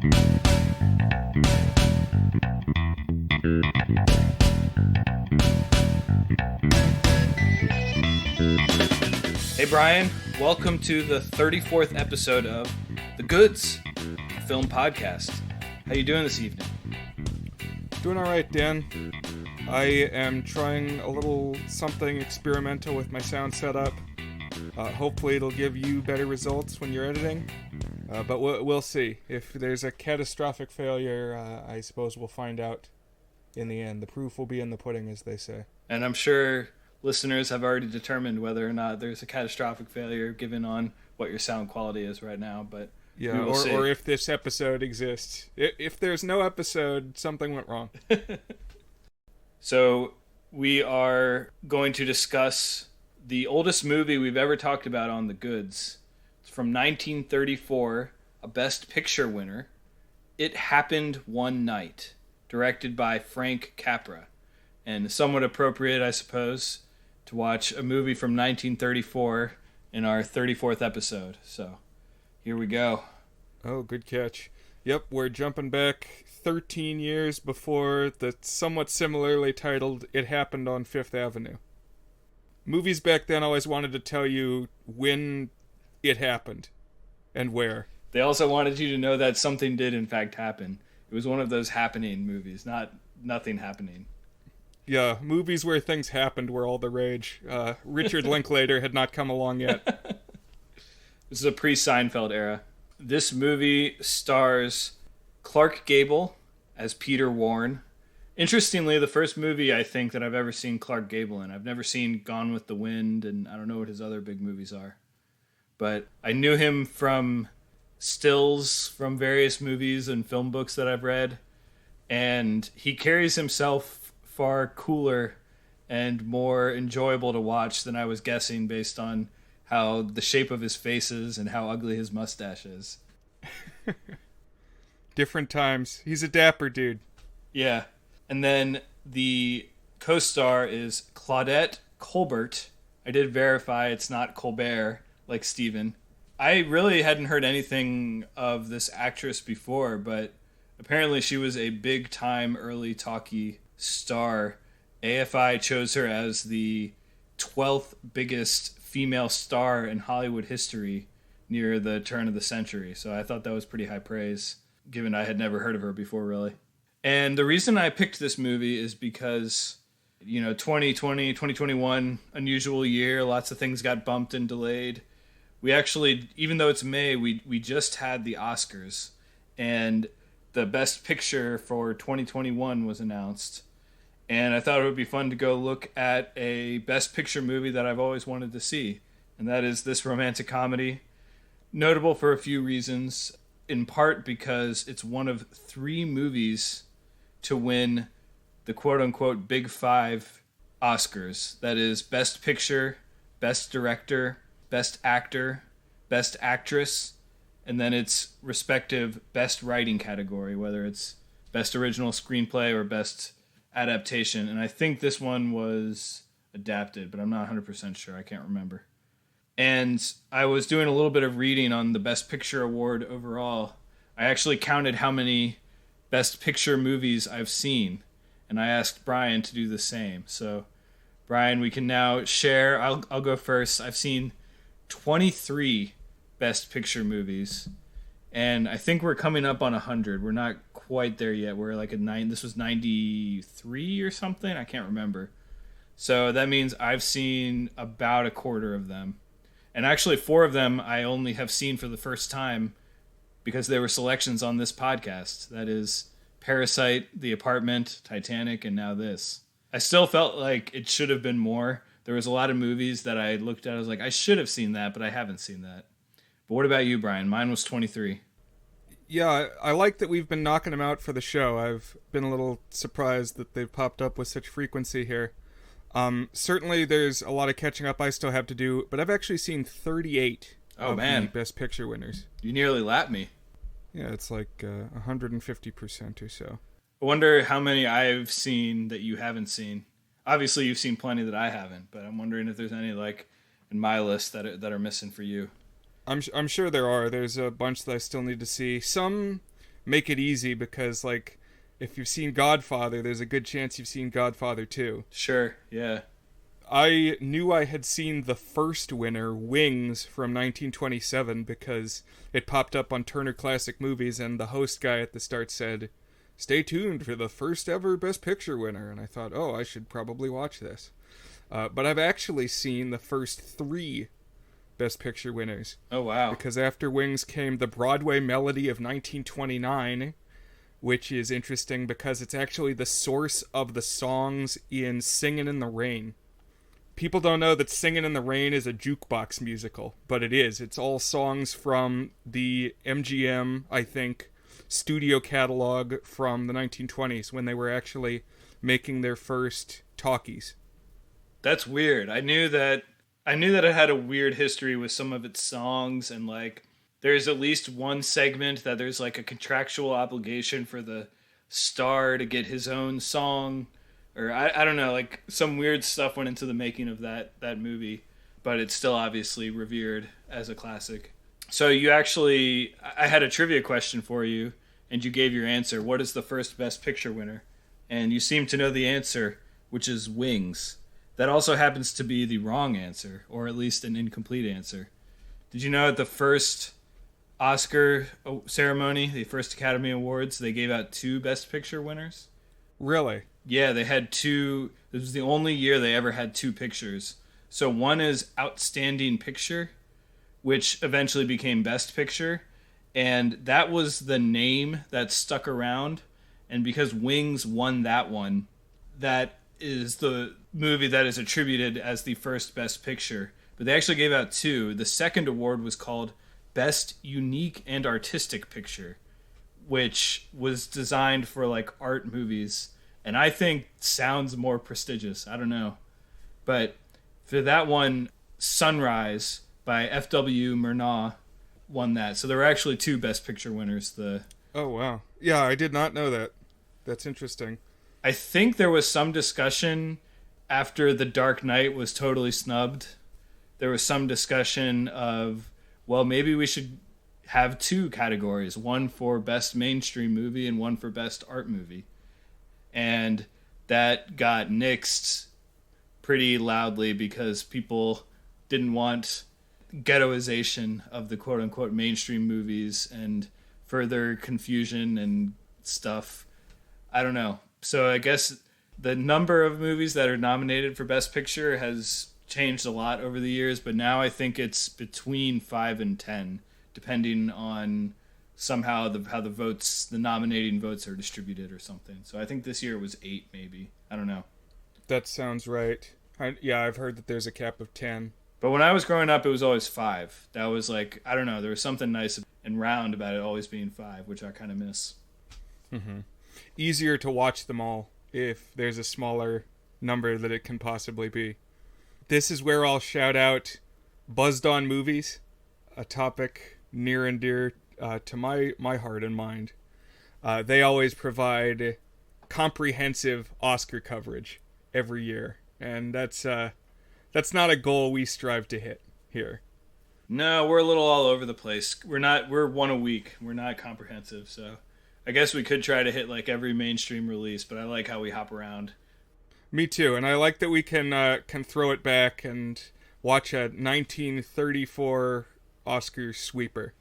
Hey Brian, welcome to the 34th episode of The Goods, a film podcast. How you doing this evening? Doing all right, Dan. I am trying a little something experimental with my sound setup. Hopefully it'll give you better results when you're editing, but we'll see. If there's a catastrophic failure, I suppose we'll find out in the end. The proof will be in the pudding, as they say. And I'm sure listeners have already determined whether or not there's a catastrophic failure given on what your sound quality is right now, but yeah, or if this episode exists. If there's no episode, something went wrong. So we are going to discuss the oldest movie we've ever talked about on The Goods. It's from 1934, a Best Picture winner. It Happened One Night, directed by Frank Capra. And somewhat appropriate, I suppose, to watch a movie from 1934 in our 34th episode. So, here we go. Oh, good catch. Yep, we're jumping back 13 years before the somewhat similarly titled It Happened on Fifth Avenue. Movies back then always wanted to tell you when it happened and where. They also wanted you to know that something did in fact happen. It was one of those happening movies, not nothing happening. Yeah, movies where things happened were all the rage. Richard Linklater had not come along yet. This is a pre-Seinfeld era. This movie stars Clark Gable as Peter Warren. Interestingly, the first movie I think that I've ever seen Clark Gable in. I've never seen Gone with the Wind, and I don't know what his other big movies are. But I knew him from stills from various movies and film books that I've read. And he carries himself far cooler and more enjoyable to watch than I was guessing based on how the shape of his face is and how ugly his mustache is. Different times. He's a dapper dude. Yeah. And then the co-star is Claudette Colbert. I did verify it's not Colbert like Steven. I really hadn't heard anything of this actress before, but apparently she was a big-time early talkie star. AFI chose her as the 12th biggest female star in Hollywood history near the turn of the century. So I thought that was pretty high praise, given I had never heard of her before, really. And the reason I picked this movie is because, 2020, 2021, unusual year. Lots of things got bumped and delayed. We actually, even though it's May, we just had the Oscars. And the Best Picture for 2021 was announced. And I thought it would be fun to go look at a Best Picture movie that I've always wanted to see. And that is this romantic comedy. Notable for a few reasons. In part because it's one of 3 movies to win the quote-unquote Big Five Oscars. That is Best Picture, Best Director, Best Actor, Best Actress, and then its respective Best Writing category, whether it's Best Original Screenplay or Best Adaptation. And I think this one was adapted, but I'm not 100% sure. I can't remember. And I was doing a little bit of reading on the Best Picture award overall. I actually counted how many Best Picture movies I've seen, and I asked Brian to do the same. So, Brian, we can now share. I'll go first. I've seen 23 Best Picture movies, and I think we're coming up on 100. We're not quite there yet. We're like at 9. This was 93 or something. I can't remember. So that means I've seen about a quarter of them. And actually 4 of them I only have seen for the first time because they were selections on this podcast. That is Parasite, The Apartment, Titanic, and now this. I still felt like it should have been more. There was a lot of movies that I looked at. I was like, I should have seen that, but I haven't seen that. But what about you, Brian? Mine was 23. Yeah, I like that we've been knocking them out for the show. I've been a little surprised that they've popped up with such frequency here. Certainly there's a lot of catching up I still have to do, but I've actually seen 38 of the Best Picture winners. You nearly lapped me. Yeah, it's like 150% or so. I wonder how many I've seen that you haven't seen. Obviously, you've seen plenty that I haven't, but I'm wondering if there's any like in my list that are missing for you. I'm sure there are. There's a bunch that I still need to see. Some make it easy because, like, if you've seen Godfather, there's a good chance you've seen Godfather 2. Sure, yeah. I knew I had seen the first winner, Wings, from 1927, because it popped up on Turner Classic Movies, and the host guy at the start said, "Stay tuned for the first ever Best Picture winner." And I thought, oh, I should probably watch this. But I've actually seen the first 3 Best Picture winners. Oh, wow. Because after Wings came The Broadway Melody of 1929, which is interesting because it's actually the source of the songs in Singin' in the Rain. People don't know that Singin' in the Rain is a jukebox musical, but it is. It's all songs from the MGM, I think, studio catalog from the 1920s when they were actually making their first talkies. That's weird. I knew that it had a weird history with some of its songs, and like there's at least one segment that there's like a contractual obligation for the star to get his own song. Or I don't know, like some weird stuff went into the making of that movie, but it's still obviously revered as a classic. So I had a trivia question for you, and you gave your answer. What is the first Best Picture winner? And you seem to know the answer, which is Wings. That also happens to be the wrong answer, or at least an incomplete answer. Did you know at the first Oscar ceremony, the first Academy Awards, they gave out 2 Best Picture winners? Really? Yeah, they had 2. This was the only year they ever had 2 pictures. So one is Outstanding Picture, which eventually became Best Picture. And that was the name that stuck around. And because Wings won that one, that is the movie that is attributed as the first Best Picture. But they actually gave out 2. The second award was called Best Unique and Artistic Picture, which was designed for like art movies. And I think sounds more prestigious. I don't know. But for that one, Sunrise by F.W. Murnau won that. So there were actually 2 Best Picture winners. Oh, wow. Yeah, I did not know that. That's interesting. I think there was some discussion after The Dark Knight was totally snubbed. There was some discussion of, well, maybe we should have 2 categories. One for Best Mainstream Movie and one for Best Art Movie. And that got nixed pretty loudly because people didn't want ghettoization of the quote-unquote mainstream movies and further confusion and stuff. I don't know. So I guess the number of movies that are nominated for Best Picture has changed a lot over the years, but now I think it's between 5 and 10, depending on somehow how the nominating votes are distributed or something. So I think this year it was 8, maybe. I don't know. That sounds right. I've heard that there's a cap of 10. But when I was growing up, it was always 5. That was like, I don't know, there was something nice and round about it always being 5, which I kind of miss. Mm-hmm. Easier to watch them all if there's a smaller number that it can possibly be. This is where I'll shout out Buzzed On Movies, a topic near and dear to my heart and mind. They always provide comprehensive Oscar coverage every year, and that's not a goal we strive to hit here. No, we're a little all over the place. We're one a week. We're not comprehensive, so I guess we could try to hit like every mainstream release, but I like how we hop around. Me too, and I like that we can throw it back and watch a 1934 Oscar sweeper.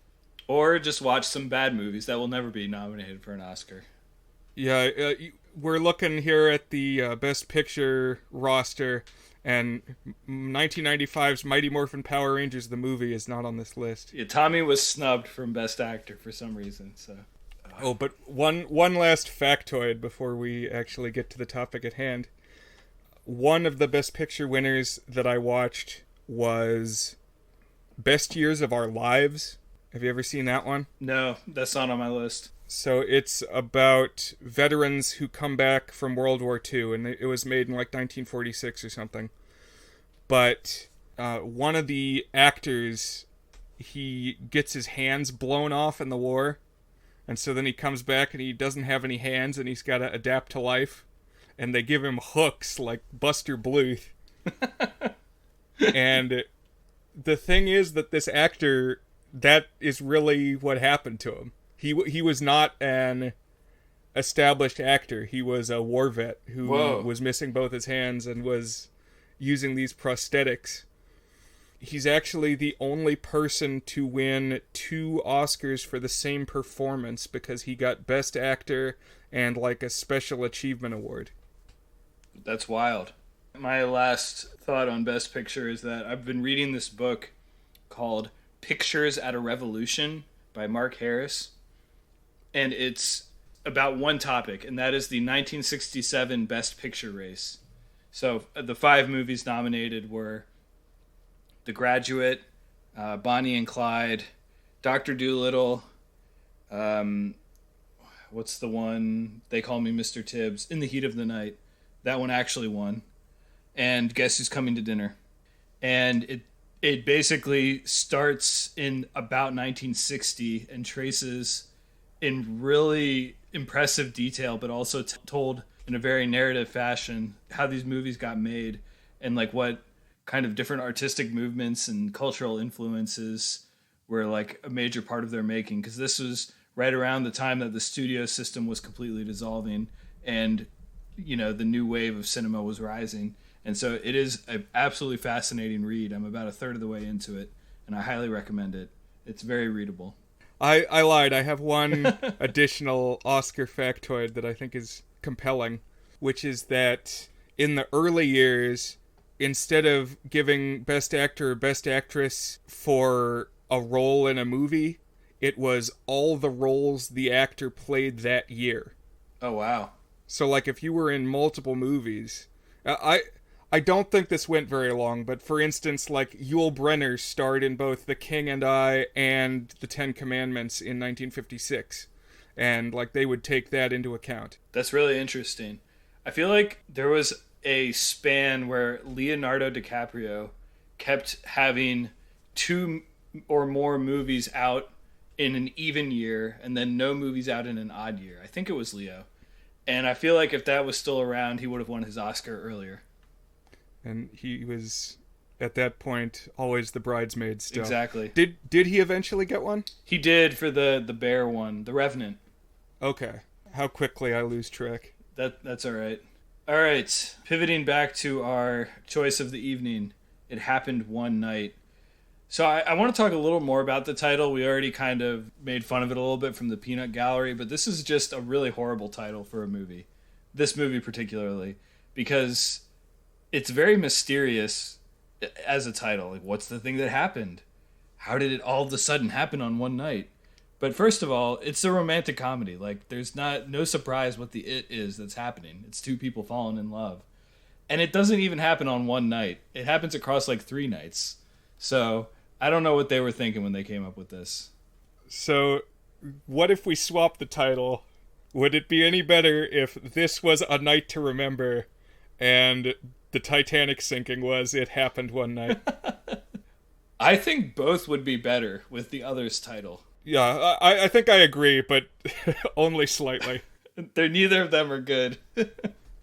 Or just watch some bad movies that will never be nominated for an Oscar. Yeah, we're looking here at the Best Picture roster, and 1995's Mighty Morphin Power Rangers, the movie, is not on this list. Yeah, Tommy was snubbed from Best Actor for some reason, so... Oh, but one last factoid before we actually get to the topic at hand. One of the Best Picture winners that I watched was Best Years of Our Lives. Have you ever seen that one? No, that's not on my list. So it's about veterans who come back from World War II, and it was made in like 1946 or something. But one of the actors, he gets his hands blown off in the war, and so then he comes back and he doesn't have any hands, and he's got to adapt to life. And they give him hooks like Buster Bluth. And the thing is that this actor, that is really what happened to him. He was not an established actor. He was a war vet who was missing both his hands and was using these prosthetics. He's actually the only person to win 2 Oscars for the same performance because he got Best Actor and like a Special Achievement Award. That's wild. My last thought on Best Picture is that I've been reading this book called Pictures at a Revolution by Mark Harris. And it's about one topic, and that is the 1967 Best Picture race. So the 5 movies nominated were The Graduate, Bonnie and Clyde, Dr. Dolittle, what's the one, They Call Me Mr. Tibbs, In the Heat of the Night. That one actually won. And Guess Who's Coming to Dinner. And it basically starts in about 1960 and traces in really impressive detail, but also told in a very narrative fashion how these movies got made and like what kind of different artistic movements and cultural influences were like a major part of their making, because this was right around the time that the studio system was completely dissolving and, you know, the new wave of cinema was rising. And so it is an absolutely fascinating read. I'm about a third of the way into it, and I highly recommend it. It's very readable. I lied. I have one additional Oscar factoid that I think is compelling, which is that in the early years, instead of giving Best Actor or Best Actress for a role in a movie, it was all the roles the actor played that year. Oh, wow. So, like, if you were in multiple movies... I don't think this went very long, but for instance, like, Yul Brynner starred in both The King and I and The Ten Commandments in 1956. And, like, they would take that into account. That's really interesting. I feel like there was a span where Leonardo DiCaprio kept having 2 or more movies out in an even year and then no movies out in an odd year. I think it was Leo. And I feel like if that was still around, he would have won his Oscar earlier. And he was, at that point, always the bridesmaid still. Exactly. Did he eventually get one? He did for the bear one, The Revenant. Okay. How quickly I lose track. That's all right. All right. Pivoting back to our choice of the evening, It Happened One Night. So I want to talk a little more about the title. We already kind of made fun of it a little bit from the Peanut Gallery, but this is just a really horrible title for a movie. This movie particularly, because it's very mysterious as a title. Like, what's the thing that happened? How did it all of a sudden happen on one night? But first of all, it's a romantic comedy. Like, there's no surprise what the it is that's happening. It's 2 people falling in love. And it doesn't even happen on one night. It happens across like 3 nights. So I don't know what they were thinking when they came up with this. So what if we swap the title? Would it be any better if this was A Night to Remember and the Titanic sinking was It Happened One Night? I think both would be better with the other's title. Yeah, I think I agree, but only slightly. Neither of them are good.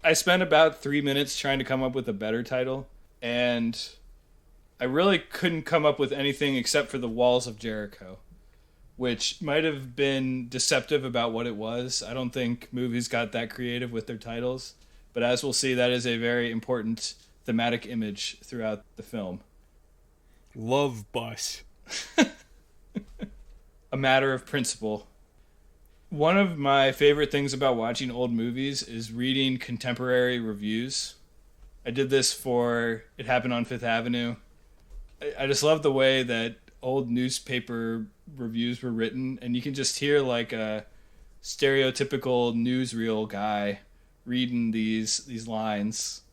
I spent about 3 minutes trying to come up with a better title, and I really couldn't come up with anything except for The Walls of Jericho, which might have been deceptive about what it was. I don't think movies got that creative with their titles. But as we'll see, that is a very important thematic image throughout the film. Love bus. A matter of principle. One of my favorite things about watching old movies is reading contemporary reviews. I did this for It Happened on Fifth Avenue. I just love the way that old newspaper reviews were written, and you can just hear like a stereotypical newsreel guy reading these lines.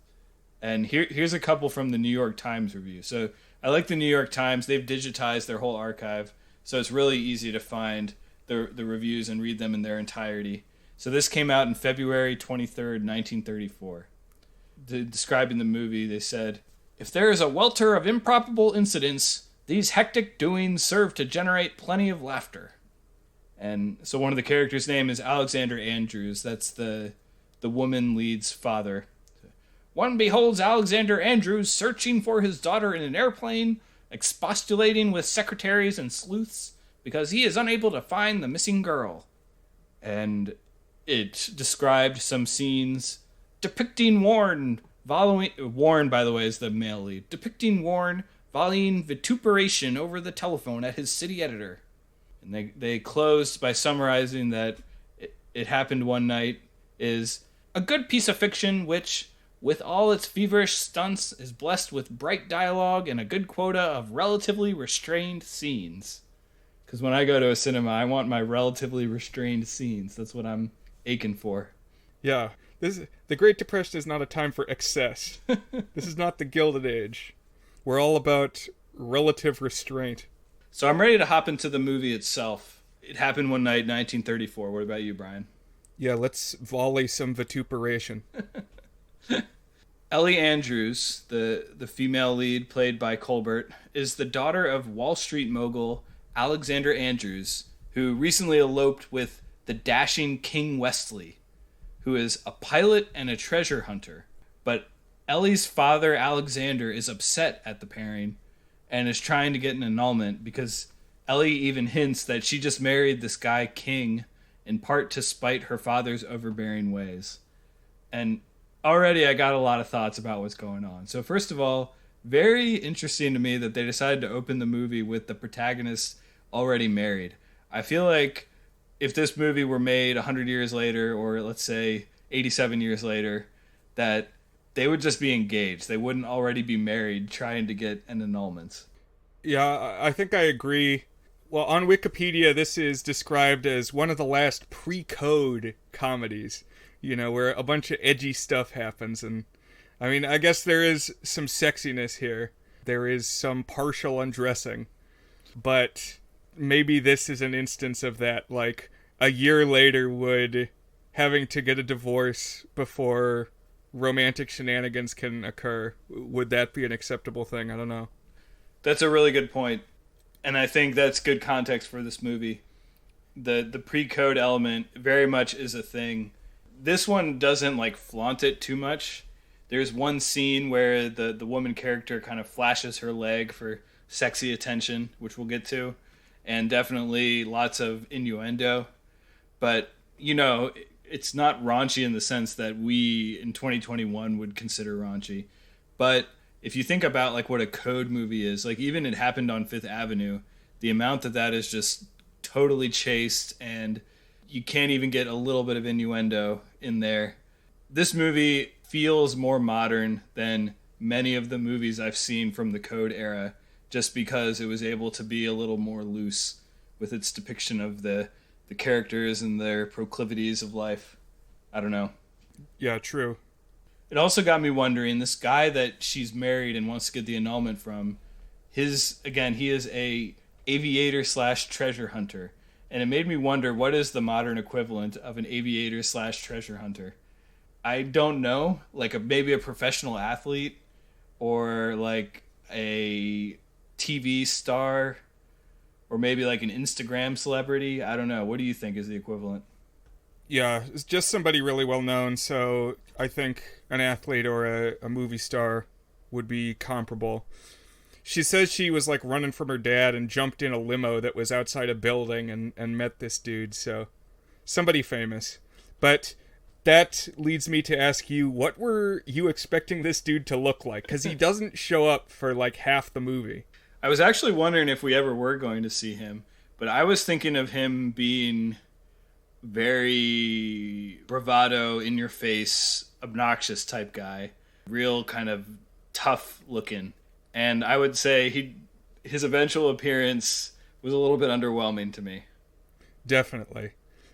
And here's a couple from the New York Times review. So I like the New York Times. They've digitized their whole archive, so it's really easy to find the reviews and read them in their entirety. So this came out in February 23rd, 1934. Describing the movie, they said, "If there is a welter of improbable incidents, these hectic doings serve to generate plenty of laughter." And so one of the characters' name is Alexander Andrews. That's the woman lead's father. "One beholds Alexander Andrews searching for his daughter in an airplane, expostulating with secretaries and sleuths, because he is unable to find the missing girl. And it described some scenes depicting Warren Warren, by the way, is the male lead. Depicting Warren volleying vituperation over the telephone at his city editor. And they closed by summarizing that it happened one night is a good piece of fiction which, with all its feverish stunts, is blessed with bright dialogue and a good quota of relatively restrained scenes. Because when I go to a cinema, I want my relatively restrained scenes. That's what I'm aching for. Yeah. The Great Depression is not a time for excess. This is not the Gilded Age. We're all about relative restraint. So I'm ready to hop into the movie itself. It happened one night, 1934. What about you, Brian? Yeah, let's volley some vituperation. Ellie Andrews, the female lead played by Colbert, is the daughter of Wall Street mogul Alexander Andrews, who recently eloped with the dashing King Westley, who is a pilot and a treasure hunter. But Ellie's father, Alexander, is upset at the pairing and is trying to get an annulment because Ellie even hints that she just married this guy, King, in part to spite her father's overbearing ways. And already I got a lot of thoughts about what's going on. So first of all, very interesting to me that they decided to open the movie with the protagonist already married. I feel like if this movie were made 100 years later, or let's say 87 years later, that they would just be engaged. They wouldn't already be married trying to get an annulment. Yeah, I think I agree. Well, on Wikipedia, this is described as one of the last pre-code comedies, where a bunch of edgy stuff happens. And, I mean, I guess there is some sexiness here. There is some partial undressing. But maybe this is an instance of that, like, a year later would having to get a divorce before romantic shenanigans can occur. Would that be an acceptable thing? I don't know. That's a really good point. And I think that's good context for this movie. The pre-code element very much is a thing. This one doesn't like flaunt it too much. There's one scene where the woman character kind of flashes her leg for sexy attention, which we'll get to. And definitely lots of innuendo. But, it's not raunchy in the sense that we in 2021 would consider raunchy. But if you think about like what a code movie is, like even It Happened on Fifth Avenue, the amount that is just totally chaste and you can't even get a little bit of innuendo in there. This movie feels more modern than many of the movies I've seen from the code era, just because it was able to be a little more loose with its depiction of the characters and their proclivities of life. I don't know. Yeah, true. It also got me wondering, this guy that she's married and wants to get the annulment from, he is a aviator / treasure hunter. And it made me wonder, what is the modern equivalent of an aviator / treasure hunter? I don't know. Like maybe a professional athlete or like a TV star or maybe like an Instagram celebrity. I don't know. What do you think is the equivalent? Yeah, it's just somebody really well known. So I think an athlete or a movie star would be comparable. She says she was like running from her dad and jumped in a limo that was outside a building and met this dude. So somebody famous. But that leads me to ask you, what were you expecting this dude to look like? Because he doesn't show up for like half the movie. I was actually wondering if we ever were going to see him, but I was thinking of him being very bravado, in-your-face, obnoxious type guy. Real kind of tough looking. And I would say his eventual appearance was a little bit underwhelming to me. Definitely.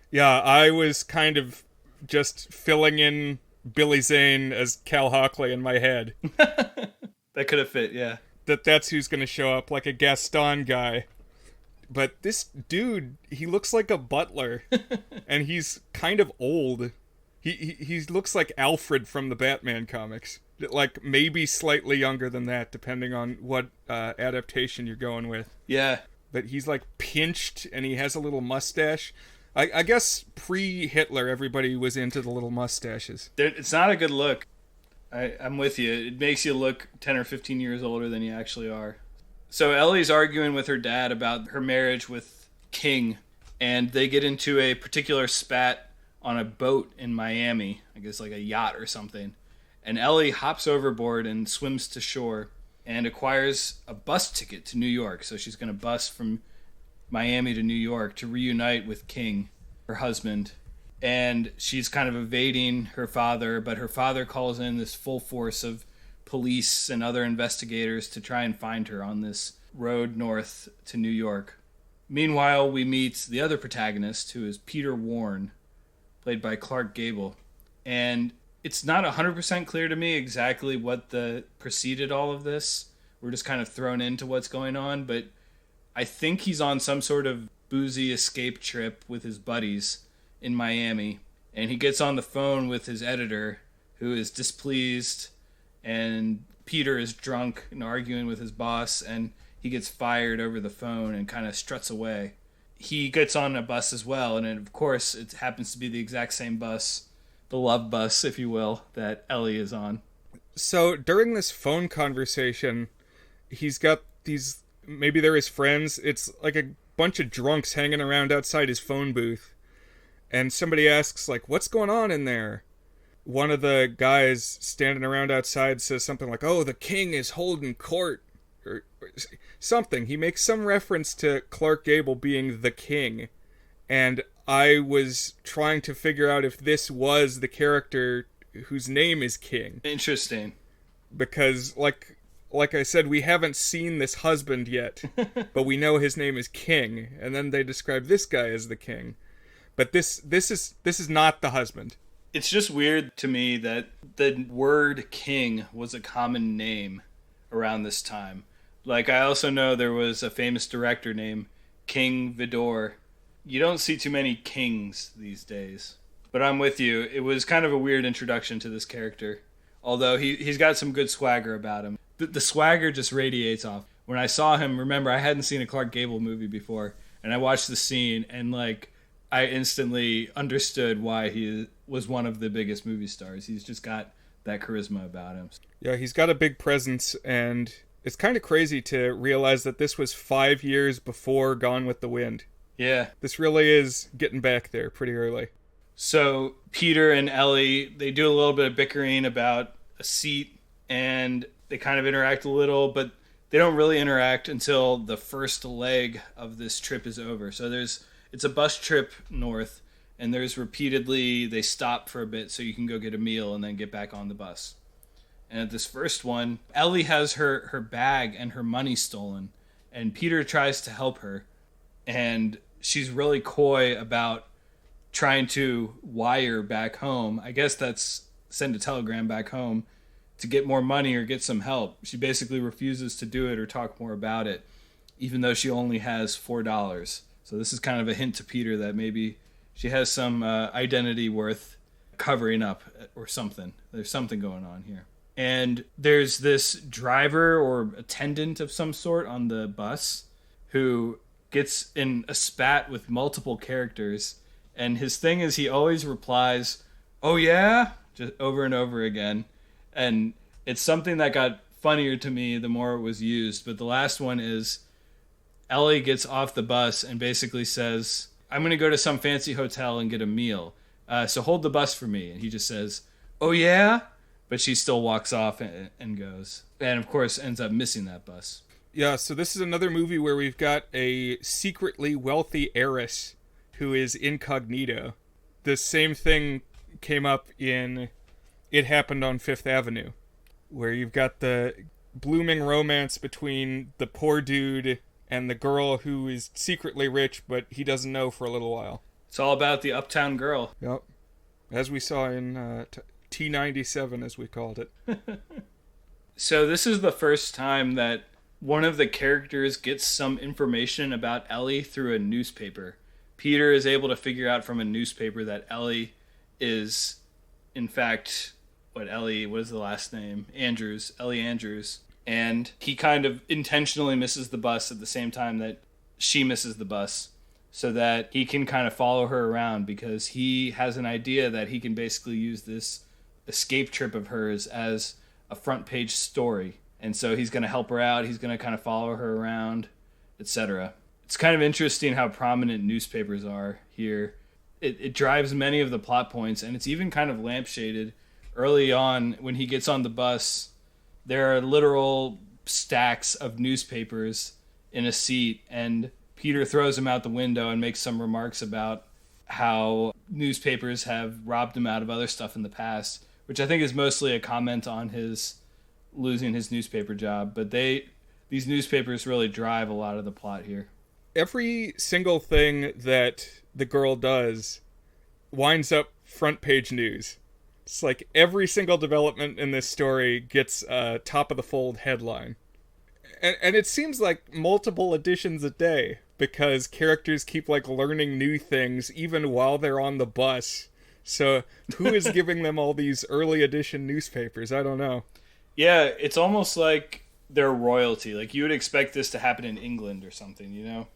Yeah, I was kind of just filling in Billy Zane as Cal Hockley in my head. That could have fit, yeah. That's who's going to show up, like a Gaston guy. But this dude, he looks like a butler, and he's kind of old. He looks like Alfred from the Batman comics. Like, maybe slightly younger than that, depending on what adaptation you're going with. Yeah. But he's, like, pinched, and he has a little mustache. I guess pre-Hitler, everybody was into the little mustaches. It's not a good look. I'm with you. It makes you look 10 or 15 years older than you actually are. So Ellie's arguing with her dad about her marriage with King, and they get into a particular spat on a boat in Miami, I guess like a yacht or something. And Ellie hops overboard and swims to shore and acquires a bus ticket to New York. So she's going to bus from Miami to New York to reunite with King, her husband. And she's kind of evading her father, but her father calls in this full force of police and other investigators to try and find her on this road north to New York. Meanwhile, we meet the other protagonist, who is Peter Warren, played by Clark Gable. And it's not 100% clear to me exactly what preceded all of this. We're just kind of thrown into what's going on, but I think he's on some sort of boozy escape trip with his buddies in Miami, and he gets on the phone with his editor, who is displeased, and Peter is drunk and arguing with his boss, and he gets fired over the phone and kind of struts away. He gets on a bus as well, and of course it happens to be the exact same bus, the love bus, if you will, that Ellie is on. So during this phone conversation, he's got these, maybe they're his friends, it's like a bunch of drunks hanging around outside his phone booth. And somebody asks, like, what's going on in there? One of the guys standing around outside says something like, oh, the king is holding court, or something. He makes some reference to Clark Gable being the king. And I was trying to figure out if this was the character whose name is King. Interesting. Because, like I said, we haven't seen this husband yet, but we know his name is King. And then they describe this guy as the king. But this is not the husband. It's just weird to me that the word king was a common name around this time. Like, I also know there was a famous director named King Vidor. You don't see too many kings these days. But I'm with you. It was kind of a weird introduction to this character. Although he's got some good swagger about him. The swagger just radiates off. When I saw him, remember, I hadn't seen a Clark Gable movie before. And I watched the scene, and I instantly understood why he was one of the biggest movie stars. He's just got that charisma about him. Yeah, he's got a big presence, and it's kind of crazy to realize that this was 5 years before Gone with the Wind. Yeah. This really is getting back there pretty early. So Peter and Ellie, they do a little bit of bickering about a seat, and they kind of interact a little, but they don't really interact until the first leg of this trip is over. So it's a bus trip north, and they stop for a bit so you can go get a meal and then get back on the bus. And at this first one, Ellie has her bag and her money stolen, and Peter tries to help her, and she's really coy about trying to wire back home. I guess that's send a telegram back home to get more money or get some help. She basically refuses to do it or talk more about it, even though she only has $4. So this is kind of a hint to Peter that maybe she has some identity worth covering up or something. There's something going on here. And there's this driver or attendant of some sort on the bus who gets in a spat with multiple characters. And his thing is he always replies, "Oh yeah?" just over and over again. And it's something that got funnier to me the more it was used. But the last one is Ellie gets off the bus and basically says, "I'm going to go to some fancy hotel and get a meal. So hold the bus for me." And he just says, "Oh yeah?" But she still walks off and goes. And of course ends up missing that bus. Yeah, so this is another movie where we've got a secretly wealthy heiress who is incognito. The same thing came up in It Happened on Fifth Avenue, where you've got the blooming romance between the poor dude and the girl who is secretly rich, but he doesn't know for a little while. It's all about the uptown girl. Yep. As we saw in T97, as we called it. So this is the first time that one of the characters gets some information about Ellie through a newspaper. Peter is able to figure out from a newspaper that Ellie is, in fact, what is the last name? Andrews. Ellie Andrews. And he kind of intentionally misses the bus at the same time that she misses the bus, so that he can kind of follow her around, because he has an idea that he can basically use this escape trip of hers as a front page story. And so he's going to help her out. He's going to kind of follow her around, etc. It's kind of interesting how prominent newspapers are here. It drives many of the plot points, and it's even kind of lampshaded early on when he gets on the bus. There are literal stacks of newspapers in a seat, and Peter throws him out the window and makes some remarks about how newspapers have robbed him out of other stuff in the past, which I think is mostly a comment on his losing his newspaper job. But these newspapers really drive a lot of the plot here. Every single thing that the girl does winds up front page news. It's like every single development in this story gets a top of the fold headline. And it seems like multiple editions a day, because characters keep like learning new things even while they're on the bus. So who is giving them all these early edition newspapers? I don't know. Yeah, it's almost like they're royalty. Like you would expect this to happen in England or something, you know?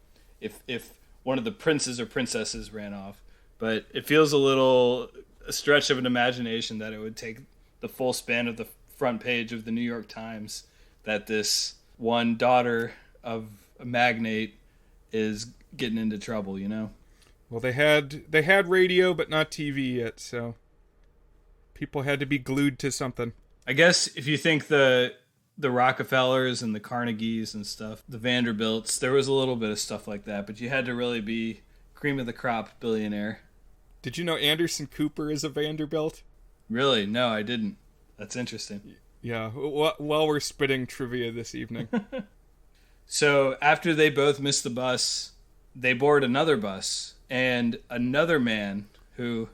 If one of the princes or princesses ran off. But it feels a stretch of an imagination that it would take the full span of the front page of the New York Times that this one daughter of a magnate is getting into trouble, you know? Well, they had radio but not TV yet, so people had to be glued to something. I guess if you think the Rockefellers and the Carnegies and stuff, the Vanderbilts, there was a little bit of stuff like that, but you had to really be cream of the crop billionaire. Did you know Anderson Cooper is a Vanderbilt? Really? No, I didn't. That's interesting. Yeah, while we're spitting trivia this evening. So after they both miss the bus, they board another bus, and another man who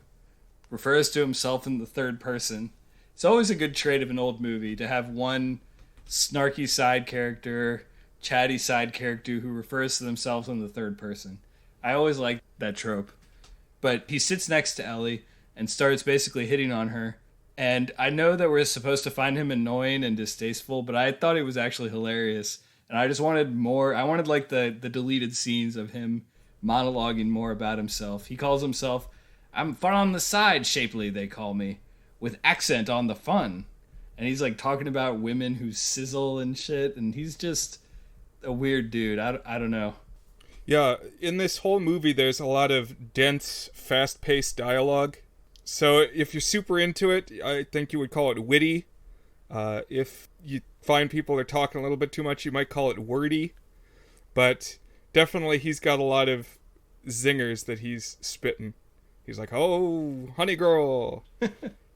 refers to himself in the third person. It's always a good trait of an old movie to have one snarky side character, chatty side character who refers to themselves in the third person. I always like that trope. But he sits next to Ellie and starts basically hitting on her. And I know that we're supposed to find him annoying and distasteful, but I thought it was actually hilarious. And I just wanted more. I wanted like the deleted scenes of him monologuing more about himself. He calls himself, "I'm fun on the side, shapely they call me, with accent on the fun." And he's like talking about women who sizzle and shit. And he's just a weird dude. I don't know. Yeah, in this whole movie, there's a lot of dense, fast-paced dialogue. So if you're super into it, I think you would call it witty. If you find people are talking a little bit too much, you might call it wordy. But definitely he's got a lot of zingers that he's spitting. He's like, "Oh, honey girl,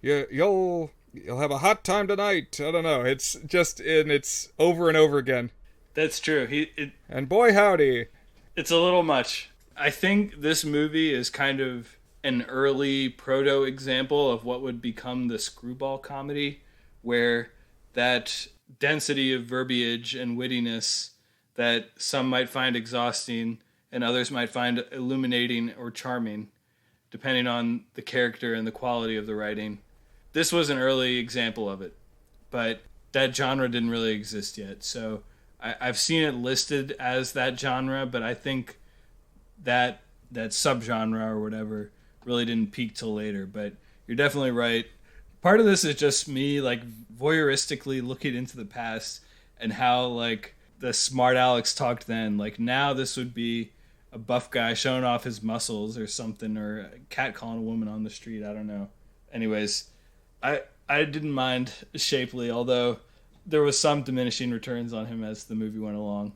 you'll have a hot time tonight." I don't know. It's just, and it's over and over again. That's true. And boy howdy. It's a little much. I think this movie is kind of an early proto-example of what would become the screwball comedy, where that density of verbiage and wittiness that some might find exhausting and others might find illuminating or charming, depending on the character and the quality of the writing. This was an early example of it, but that genre didn't really exist yet, so I've seen it listed as that genre, but I think that subgenre or whatever really didn't peak till later. But you're definitely right. Part of this is just me like voyeuristically looking into the past and how like the smart Alex talked then. Like now this would be a buff guy showing off his muscles or something, or a cat calling a woman on the street. I don't know. Anyways, I didn't mind Shapely, although there was some diminishing returns on him as the movie went along.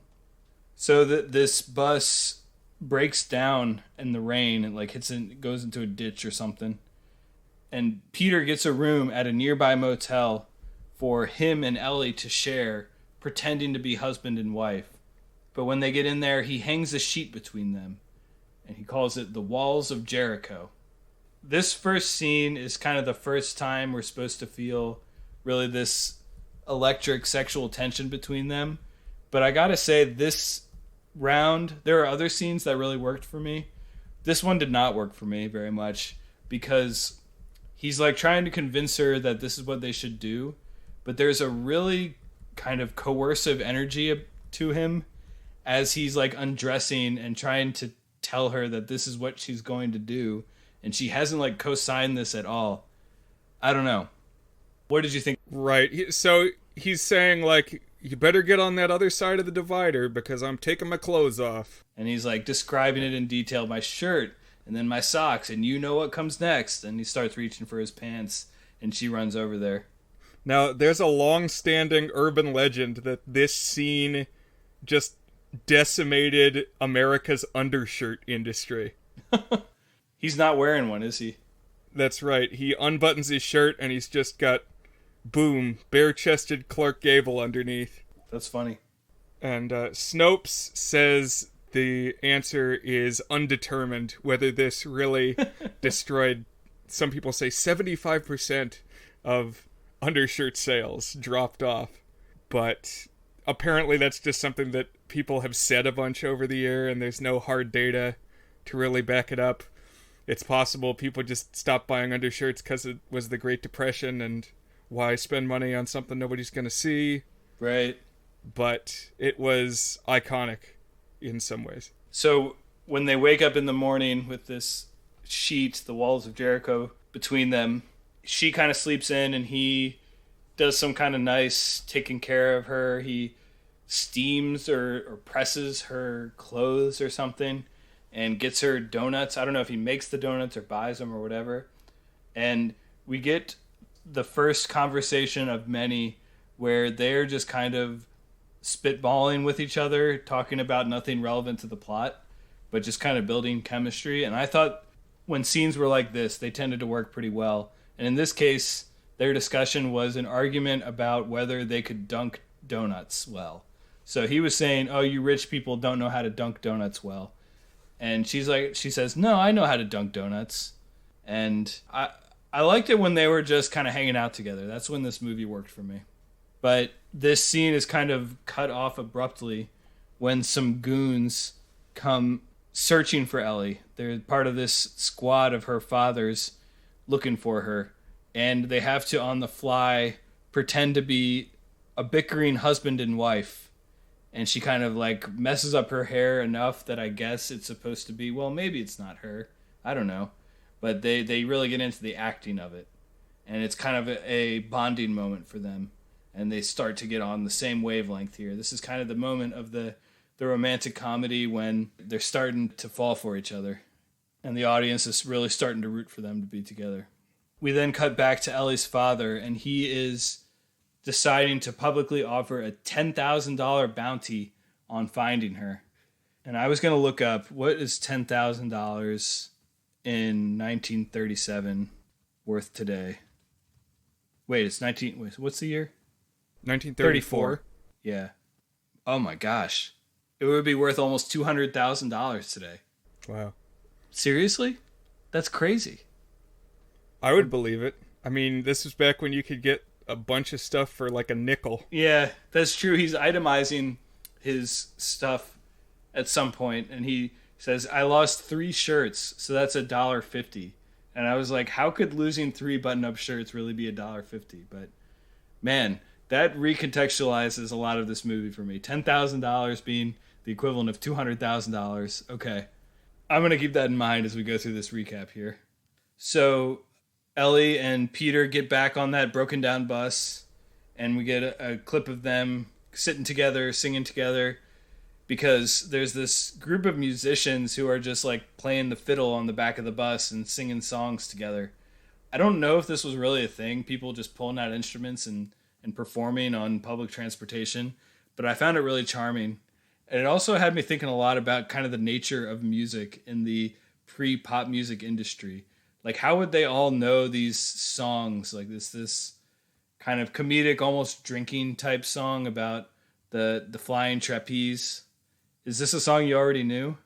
So this bus breaks down in the rain and like goes into a ditch or something. And Peter gets a room at a nearby motel for him and Ellie to share, pretending to be husband and wife. But when they get in there, he hangs a sheet between them, and he calls it the Walls of Jericho. This first scene is kind of the first time we're supposed to feel really this electric sexual tension between them. But I gotta say, this round, there are other scenes that really worked for me. This one did not work for me very much, because he's like trying to convince her that this is what they should do, but there's a really kind of coercive energy to him as he's like undressing and trying to tell her that this is what she's going to do, and she hasn't like co-signed this at all. I don't know. What did you think? Right. So he's saying like, You better get on that other side of the divider because I'm taking my clothes off. And he's like describing it in detail, my shirt and then my socks, and you know what comes next. And he starts reaching for his pants, and she runs over there. Now, there's a long-standing urban legend that this scene just decimated America's undershirt industry. He's not wearing one, is he? That's right. He unbuttons his shirt and he's just got, boom, bare-chested Clark Gable underneath. That's funny. And Snopes says the answer is undetermined, whether this really destroyed, some people say 75% of undershirt sales dropped off. But apparently that's just something that people have said a bunch over the year, and there's no hard data to really back it up. It's possible people just stopped buying undershirts because it was the Great Depression, and why spend money on something nobody's going to see? Right. But it was iconic in some ways. So when they wake up in the morning with this sheet, the walls of Jericho between them, she kind of sleeps in and he does some kind of nice taking care of her. He steams or presses her clothes or something and gets her donuts. I don't know if he makes the donuts or buys them or whatever. And we get the first conversation of many where they're just kind of spitballing with each other, talking about nothing relevant to the plot, but just kind of building chemistry. And I thought when scenes were like this, they tended to work pretty well. And in this case, their discussion was an argument about whether they could dunk donuts well. So he was saying, oh, you rich people don't know how to dunk donuts well. And she says, no, I know how to dunk donuts. And I liked it when they were just kind of hanging out together. That's when this movie worked for me. But this scene is kind of cut off abruptly when some goons come searching for Ellie. They're part of this squad of her father's looking for her. And they have to, on the fly, pretend to be a bickering husband and wife. And she kind of like messes up her hair enough that I guess it's supposed to be, well, maybe it's not her. I don't know. But they really get into the acting of it. And it's kind of a bonding moment for them. And they start to get on the same wavelength here. This is kind of the moment of the romantic comedy when they're starting to fall for each other. And the audience is really starting to root for them to be together. We then cut back to Ellie's father, and he is deciding to publicly offer a $10,000 bounty on finding her. And I was going to look up, what is $10,000 in 1937 worth today? Wait, what's the year? 1934. Yeah. Oh my gosh. It would be worth almost $200,000 today. Wow. Seriously? That's crazy. I would believe it. I mean, this was back when you could get a bunch of stuff for like a nickel. Yeah, that's true. He's itemizing his stuff at some point, and he says, I lost 3 shirts, so that's $1.50. And I was like, how could losing 3 button-up shirts really be $1.50? But man, that recontextualizes a lot of this movie for me. $10,000 being the equivalent of $200,000. Okay. I'm going to keep that in mind as we go through this recap here. So Ellie and Peter get back on that broken down bus, and we get a clip of them sitting together, singing together, because there's this group of musicians who are just like playing the fiddle on the back of the bus and singing songs together. I don't know if this was really a thing, people just pulling out instruments and performing on public transportation, but I found it really charming. And it also had me thinking a lot about kind of the nature of music in the pre-pop music industry. Like, how would they all know these songs? Like this kind of comedic, almost drinking type song about the flying trapeze. Is this a song you already knew?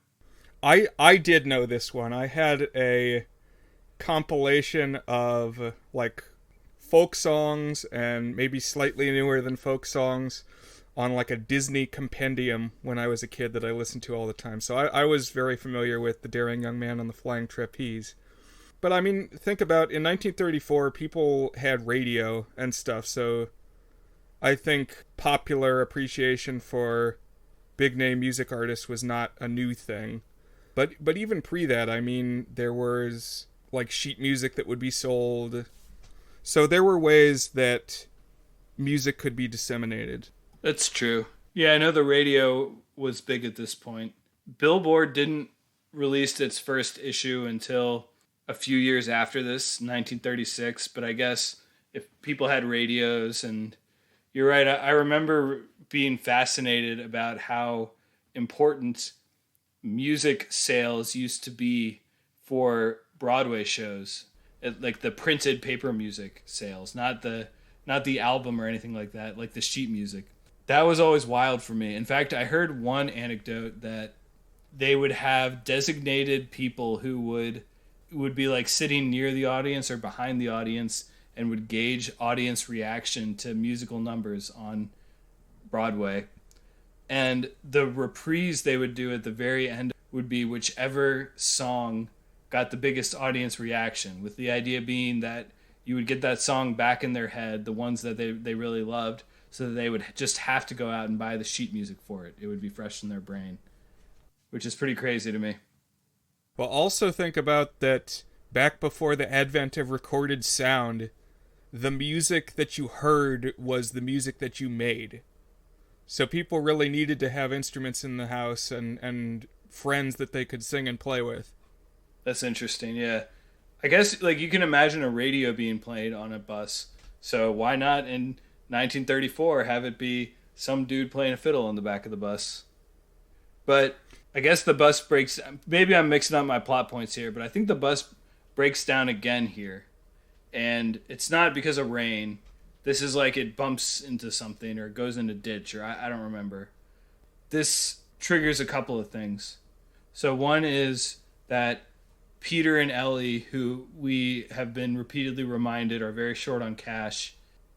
I did know this one. I had a compilation of like folk songs and maybe slightly newer than folk songs on like a Disney compendium when I was a kid that I listened to all the time. So I was very familiar with The Daring Young Man on the Flying Trapeze. But I mean, think about, in 1934, people had radio and stuff, so I think popular appreciation for big-name music artists was not a new thing. But even pre that, I mean, there was like sheet music that would be sold. So there were ways that music could be disseminated. That's true. Yeah, I know the radio was big at this point. Billboard didn't release its first issue until a few years after this, 1936, but I guess if people had radios, and you're right, I remember being fascinated about how important music sales used to be for Broadway shows. Like the printed paper music sales, not the album or anything like that, like the sheet music. That was always wild for me. In fact, I heard one anecdote that they would have designated people who would be like sitting near the audience or behind the audience and would gauge audience reaction to musical numbers on Broadway. And the reprise they would do at the very end would be whichever song got the biggest audience reaction, with the idea being that you would get that song back in their head, the ones that they really loved, so that they would just have to go out and buy the sheet music for it. It would be fresh in their brain, which is pretty crazy to me. Well, also think about that back before the advent of recorded sound, the music that you heard was the music that you made. So people really needed to have instruments in the house and friends that they could sing and play with. That's interesting, yeah. I guess like you can imagine a radio being played on a bus. So why not in 1934 have it be some dude playing a fiddle on the back of the bus? But I guess the bus breaks... Maybe I'm mixing up my plot points here, but I think the bus breaks down again here. And it's not because of rain. This is like it bumps into something or goes in a ditch, or I don't remember. This triggers a couple of things. So one is that Peter and Ellie, who we have been repeatedly reminded are very short on cash,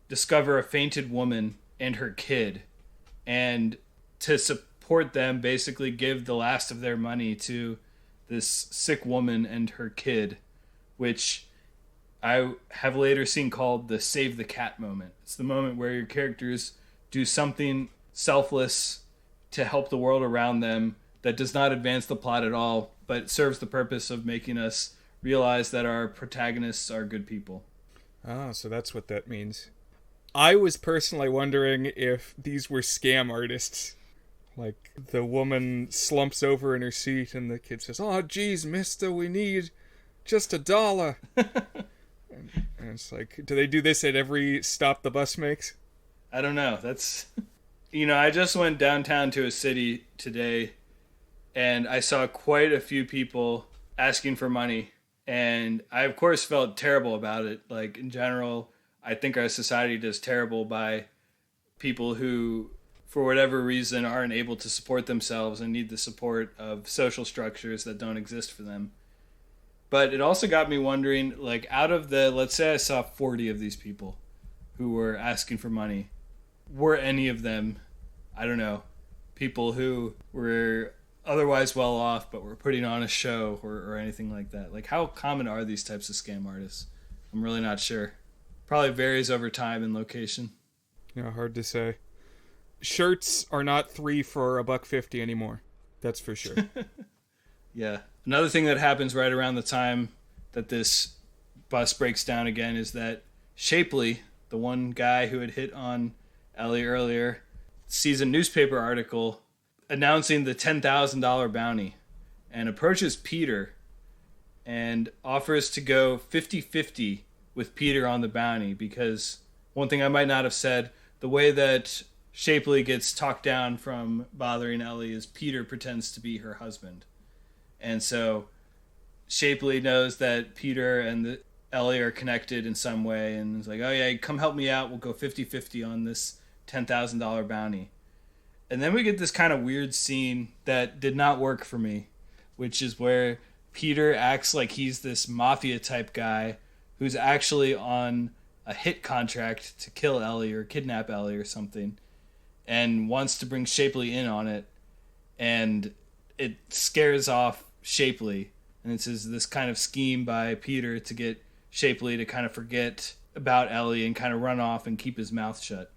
discover a fainted woman and her kid. And to support them, basically give the last of their money to this sick woman and her kid, which I have later seen called the save the cat moment. It's the moment where your characters do something selfless to help the world around them that does not advance the plot at all, but serves the purpose of making us realize that our protagonists are good people. Ah, so that's what that means. I was personally wondering if these were scam artists. Like, the woman slumps over in her seat and the kid says, "Oh, geez, mister, we need just $1." And it's like, do they do this at every stop the bus makes? I don't know. That's... I just went downtown to a city today, and I saw quite a few people asking for money. And I, of course, felt terrible about it. Like, in general, I think our society does terrible by people who, for whatever reason, aren't able to support themselves and need the support of social structures that don't exist for them. But it also got me wondering, like, out of the, let's say I saw 40 of these people who were asking for money, were any of them, I don't know, people who were otherwise well off but were putting on a show or anything like that? Like, how common are these types of scam artists? I'm really not sure. Probably varies over time and location. Yeah, hard to say. Shirts are not 3 for $1.50 anymore. That's for sure. Yeah. Another thing that happens right around the time that this bus breaks down again is that Shapley, the one guy who had hit on Ellie earlier, sees a newspaper article announcing the $10,000 bounty and approaches Peter and offers to go 50-50 with Peter on the bounty, because one thing I might not have said, the way that Shapley gets talked down from bothering Ellie is Peter pretends to be her husband. And so Shapley knows that Peter and Ellie are connected in some way, and is like, "Oh yeah, come help me out. We'll go 50-50 on this $10,000 bounty." And then we get this kind of weird scene that did not work for me, which is where Peter acts like he's this mafia type guy who's actually on a hit contract to kill Ellie or kidnap Ellie or something, and wants to bring Shapley in on it. And it scares off Shapley, and this is this kind of scheme by Peter to get Shapley to kind of forget about Ellie and kind of run off and keep his mouth shut.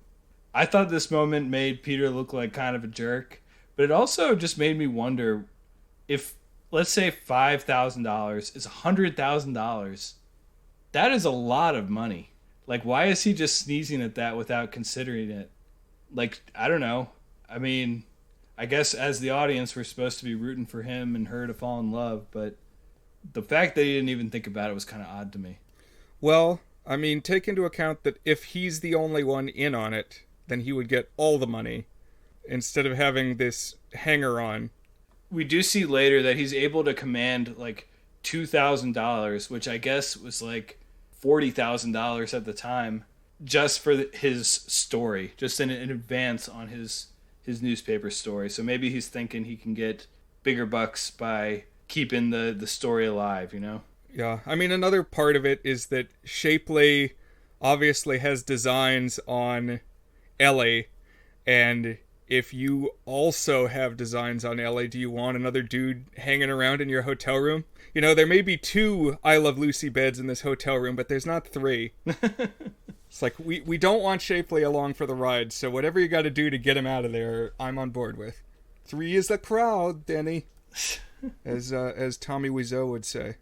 I thought this moment made Peter look like kind of a jerk, but it also just made me wonder if, let's say $5,000 is $100,000. That is a lot of money. Like, why is he just sneezing at that without considering it? like, I don't know. I mean, I guess as the audience, we're supposed to be rooting for him and her to fall in love, but the fact that he didn't even think about it was kind of odd to me. Well, I mean, take into account that if he's the only one in on it, then he would get all the money instead of having this hanger-on. We do see later that he's able to command like $2,000, which I guess was like $40,000 at the time, just for his story, just in advance on his newspaper story. So maybe he's thinking he can get bigger bucks by keeping the story alive, you know? Yeah, I mean, another part of it is that Shapley obviously has designs on Ellie, and if you also have designs on Ellie, do you want another dude hanging around in your hotel room? You know, there may be 2 I Love Lucy beds in this hotel room, but there's not 3. It's like, we don't want Shapley along for the ride, so whatever you got to do to get him out of there, I'm on board with. 3 is the crowd, Denny, as Tommy Wiseau would say.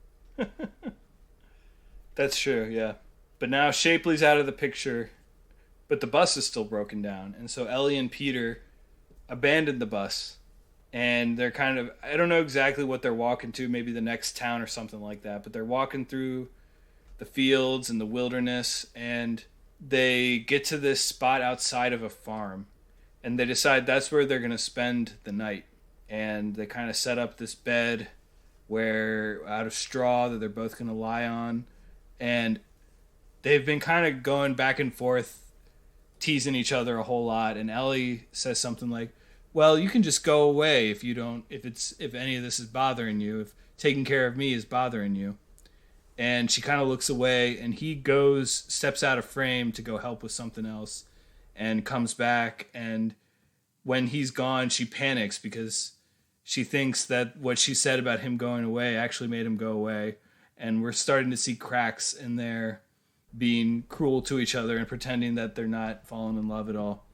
That's true, yeah. But now Shapley's out of the picture, but the bus is still broken down, and so Ellie and Peter abandoned the bus, and they're kind of, I don't know exactly what they're walking to, maybe the next town or something like that, but they're walking through the fields and the wilderness, and they get to this spot outside of a farm, and they decide that's where they're going to spend the night. And they kind of set up this bed where out of straw that they're both going to lie on, and they've been kind of going back and forth, teasing each other a whole lot. And Ellie says something like, well, you can just go away if any of this is bothering you, if taking care of me is bothering you. And she kind of looks away, and he steps out of frame to go help with something else, and comes back. And when he's gone, she panics because she thinks that what she said about him going away actually made him go away. And we're starting to see cracks in their being cruel to each other and pretending that they're not falling in love at all.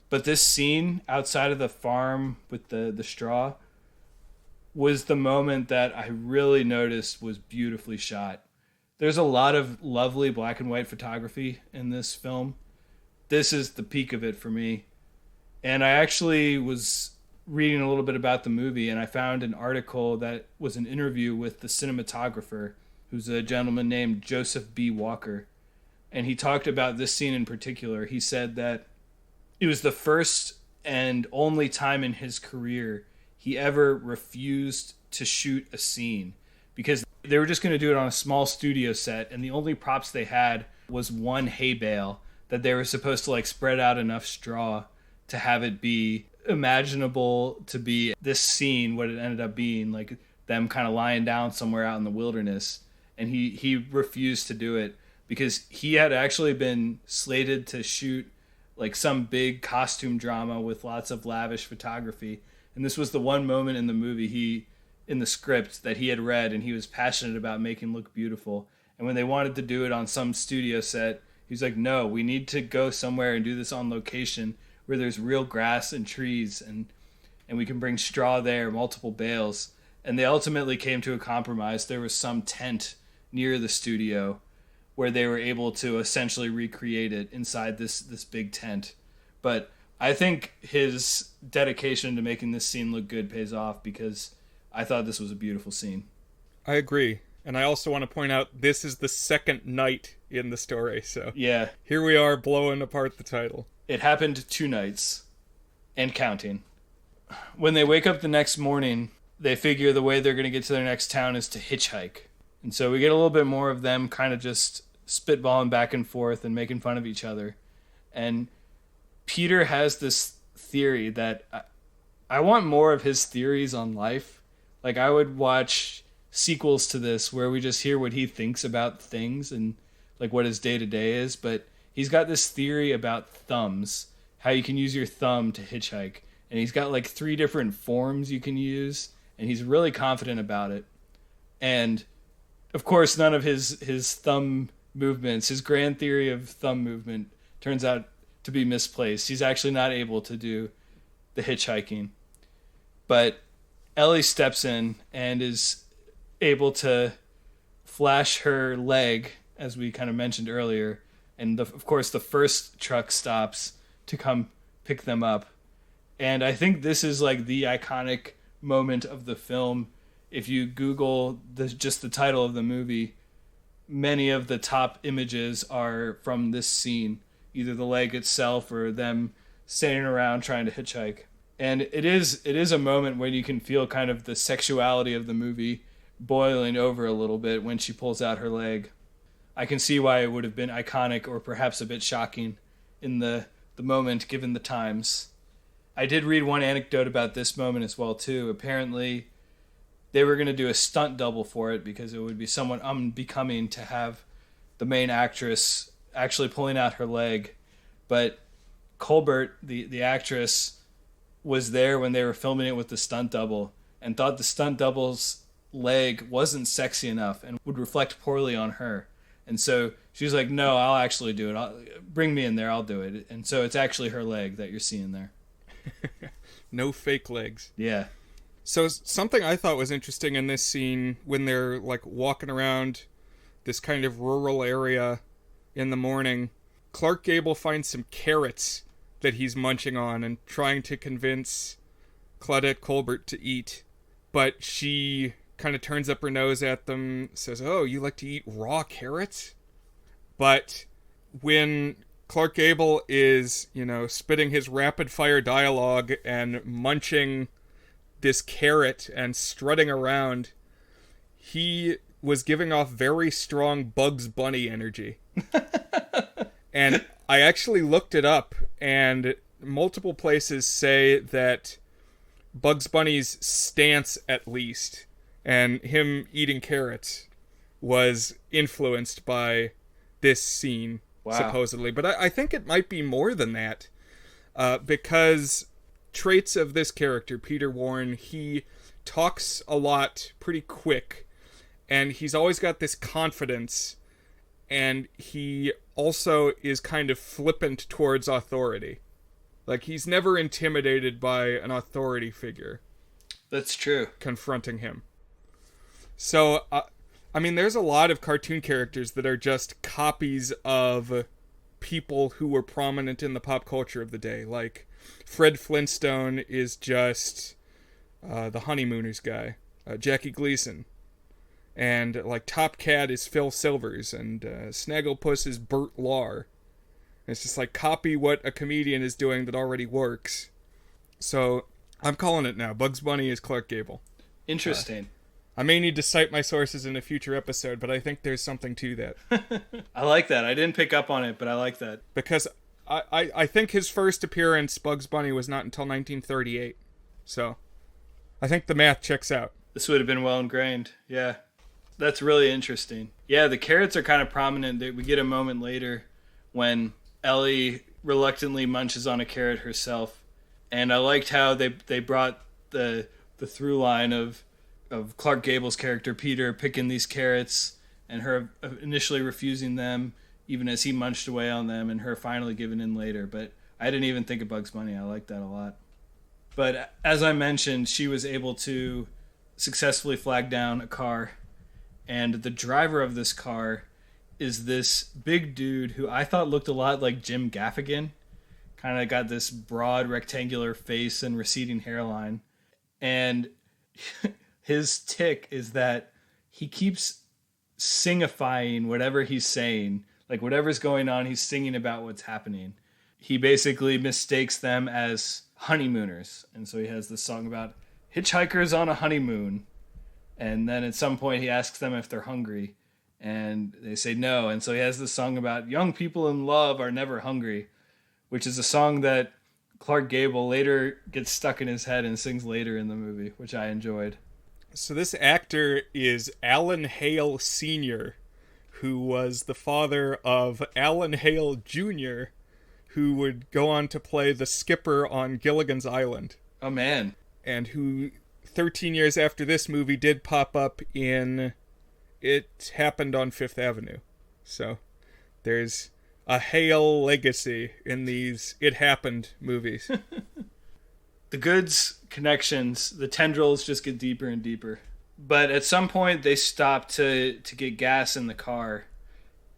But this scene outside of the farm with the straw was the moment that I really noticed was beautifully shot. There's a lot of lovely black and white photography in this film. This is the peak of it for me. And I actually was reading a little bit about the movie, and I found an article that was an interview with the cinematographer, who's a gentleman named Joseph B. Walker. And he talked about this scene in particular. He said that it was the first and only time in his career he ever refused to shoot a scene, because they were just going to do it on a small studio set, and the only props they had was one hay bale that they were supposed to like spread out enough straw to have it be imaginable to be this scene, what it ended up being, like them kind of lying down somewhere out in the wilderness. And he refused to do it because he had actually been slated to shoot like some big costume drama with lots of lavish photography. And this was the one moment in the movie in the script that he had read, and he was passionate about making look beautiful. And when they wanted to do it on some studio set, he's like, no, we need to go somewhere and do this on location where there's real grass and trees, and we can bring straw there, multiple bales. And they ultimately came to a compromise. There was some tent near the studio where they were able to essentially recreate it inside this big tent. But I think his dedication to making this scene look good pays off, because I thought this was a beautiful scene. I agree. And I also want to point out this is the second night in the story. So yeah, here we are blowing apart the title. It happened 2 nights and counting. When they wake up the next morning, they figure the way they're going to get to their next town is to hitchhike. And so we get a little bit more of them kind of just spitballing back and forth and making fun of each other. And Peter has this theory that I want more of his theories on life. Like, I would watch sequels to this where we just hear what he thinks about things and like what his day-to-day is. But he's got this theory about thumbs, how you can use your thumb to hitchhike. And he's got like 3 different forms you can use, and he's really confident about it. And of course, none of his thumb movements, his grand theory of thumb movement, turns out to be misplaced. He's actually not able to do the hitchhiking. But Ellie steps in and is able to flash her leg, as we kind of mentioned earlier. And of course, the first truck stops to come pick them up. And I think this is like the iconic moment of the film. If you Google just the title of the movie, many of the top images are from this scene, either the leg itself or them standing around trying to hitchhike. And it is a moment when you can feel kind of the sexuality of the movie boiling over a little bit when she pulls out her leg. I can see why it would have been iconic or perhaps a bit shocking in the moment given the times. I did read one anecdote about this moment as well too. Apparently they were going to do a stunt double for it because it would be somewhat unbecoming to have the main actress actually pulling out her leg. But Colbert, the actress, was there when they were filming it with the stunt double and thought the stunt double's leg wasn't sexy enough and would reflect poorly on her. And so she's like, no, I'll actually do it. Bring me in there, I'll do it. And so it's actually her leg that you're seeing there. No fake legs. Yeah. So something I thought was interesting in this scene when they're like walking around this kind of rural area in the morning, Clark Gable finds some carrots that he's munching on and trying to convince Claudette Colbert to eat. But she kind of turns up her nose at them, says, oh, you like to eat raw carrots? But when Clark Gable is, spitting his rapid fire dialogue and munching this carrot and strutting around, he was giving off very strong Bugs Bunny energy. And I actually looked it up, and multiple places say that Bugs Bunny's stance, at least, and him eating carrots, was influenced by this scene, supposedly. But I think it might be more than that, because traits of this character, Peter Warren, he talks a lot pretty quick, and he's always got this confidence, and he also is kind of flippant towards authority. Like, he's never intimidated by an authority figure. That's true. Confronting him. So, there's a lot of cartoon characters that are just copies of people who were prominent in the pop culture of the day. Like, Fred Flintstone is just the Honeymooners guy. Jackie Gleason. And, like, Top Cat is Phil Silvers, and Snagglepuss is Bert Lahr. It's just like, copy what a comedian is doing that already works. So, I'm calling it now. Bugs Bunny is Clark Gable. Interesting. I may need to cite my sources in a future episode, but I think there's something to that. I like that. I didn't pick up on it, but I like that. Because I think his first appearance, Bugs Bunny, was not until 1938. So, I think the math checks out. This would have been well ingrained. Yeah. That's really interesting. Yeah, the carrots are kind of prominent. We get a moment later when Ellie reluctantly munches on a carrot herself. And I liked how they brought the through line of Clark Gable's character, Peter, picking these carrots and her initially refusing them, even as he munched away on them, and her finally giving in later. But I didn't even think of Bugs Bunny. I like that a lot. But as I mentioned, she was able to successfully flag down a car. And the driver of this car is this big dude who I thought looked a lot like Jim Gaffigan. Kind of got this broad rectangular face and receding hairline. And his tick is that he keeps singifying whatever he's saying. Like, whatever's going on, he's singing about what's happening. He basically mistakes them as honeymooners. And so he has this song about hitchhikers on a honeymoon. And then at some point he asks them if they're hungry, and they say no. And so he has this song about young people in love are never hungry, which is a song that Clark Gable later gets stuck in his head and sings later in the movie, which I enjoyed. So this actor is Alan Hale Sr., who was the father of Alan Hale Jr., who would go on to play the skipper on Gilligan's Island. Oh, man. And who 13 years after this movie did pop up in It Happened on Fifth Avenue. So there's a Hale legacy in these It Happened movies. The goods connections, the tendrils just get deeper and deeper. But at some point they stop to get gas in the car.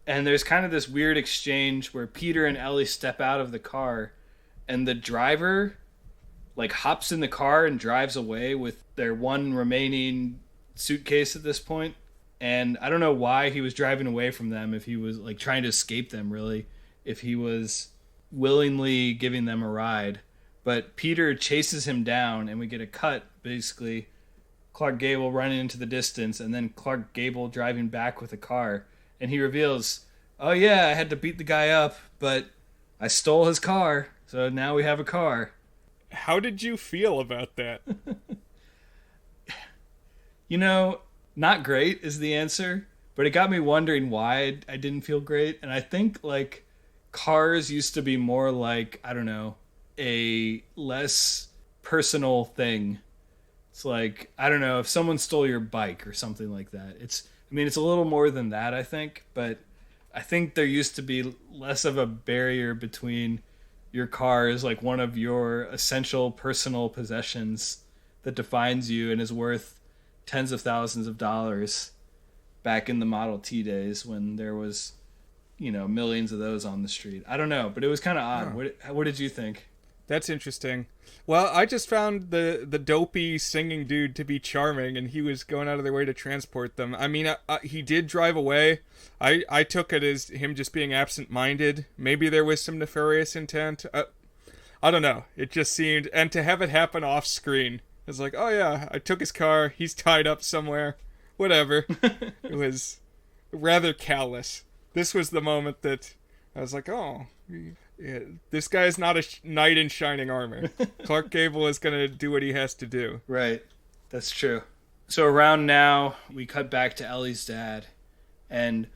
And there's kind of this weird exchange where Peter and Ellie step out of the car and the driver like hops in the car and drives away with their one remaining suitcase at this point. And I don't know why he was driving away from them, if he was like trying to escape them, really, if he was willingly giving them a ride. But Peter chases him down, and we get a cut, basically, Clark Gable running into the distance, and then Clark Gable driving back with a car. And he reveals, oh yeah, I had to beat the guy up, but I stole his car, so now we have a car. How did you feel about that? You know, not great is the answer, but it got me wondering why I didn't feel great. And I think, like, cars used to be more like, I don't know, a less personal thing. It's like, I don't know, if someone stole your bike or something like that. It's a little more than that, I think, but I think there used to be less of a barrier between your car as like one of your essential personal possessions that defines you and is worth tens of thousands of dollars back in the Model T days when there was, millions of those on the street. I don't know, but it was kind of odd. Huh. What did you think? That's interesting. Well, I just found the dopey singing dude to be charming, and he was going out of their way to transport them. I mean, he did drive away. I took it as him just being absent-minded. Maybe there was some nefarious intent. I don't know. It just seemed... And to have it happen off-screen, it's like, oh yeah, I took his car. He's tied up somewhere. Whatever. It was rather callous. This was the moment that I was like, oh... Yeah, this guy is not a knight in shining armor. Clark Gable is going to do what he has to do. Right. That's true. So around now, we cut back to Ellie's dad, and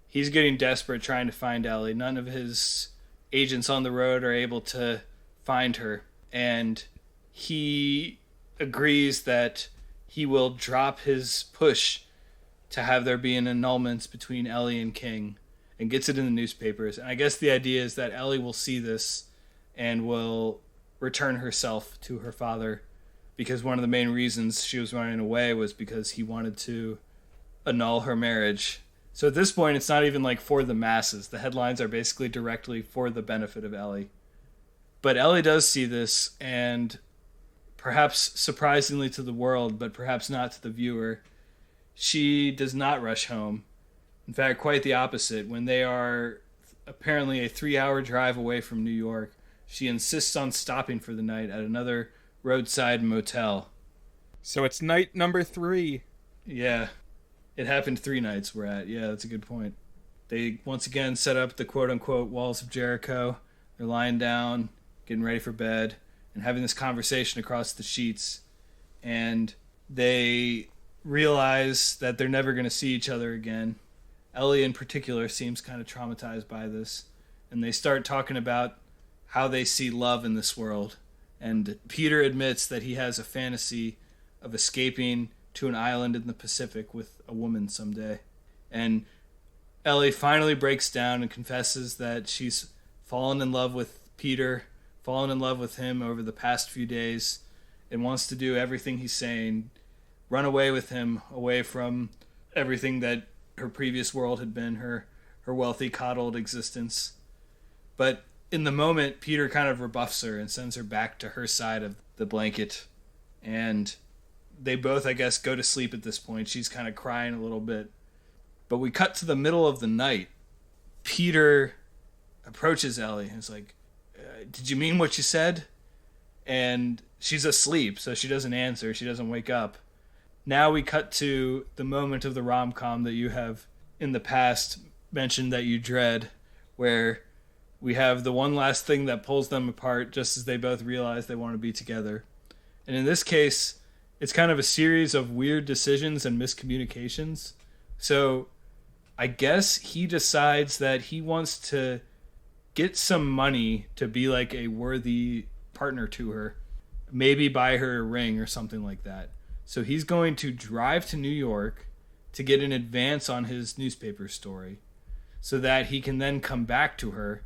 he's getting desperate trying to find Ellie. None of his agents on the road are able to find her, and he agrees that he will drop his push to have there be an annulment between Ellie and King, and gets it in the newspapers. And I guess the idea is that Ellie will see this and will return herself to her father, because one of the main reasons she was running away was because he wanted to annul her marriage. So at this point, it's not even like for the masses. The headlines are basically directly for the benefit of Ellie. But Ellie does see this, and perhaps surprisingly to the world, but perhaps not to the viewer, she does not rush home. In fact, quite the opposite. When they are apparently a 3-hour drive away from New York, she insists on stopping for the night at another roadside motel. So it's night number 3. Yeah. It happened 3 nights we're at. Yeah, that's a good point. They once again set up the quote-unquote walls of Jericho. They're lying down, getting ready for bed, and having this conversation across the sheets. And they realize that they're never going to see each other again. Ellie in particular seems kind of traumatized by this, and they start talking about how they see love in this world. And Peter admits that he has a fantasy of escaping to an island in the Pacific with a woman someday. And Ellie finally breaks down and confesses that she's fallen in love with Peter, fallen in love with him over the past few days, and wants to do everything he's saying, run away with him, away from everything that her previous world had been, her wealthy, coddled existence. But in the moment, Peter kind of rebuffs her and sends her back to her side of the blanket. And they both, I guess, go to sleep at this point. She's kind of crying a little bit. But we cut to the middle of the night. Peter approaches Ellie and is like, did you mean what you said? And she's asleep, so she doesn't answer. She doesn't wake up. Now we cut to the moment of the rom-com that you have in the past mentioned that you dread, where we have the one last thing that pulls them apart just as they both realize they want to be together. And in this case, it's kind of a series of weird decisions and miscommunications. So I guess he decides that he wants to get some money to be like a worthy partner to her, maybe buy her a ring or something like that. So he's going to drive to New York to get an advance on his newspaper story so that he can then come back to her.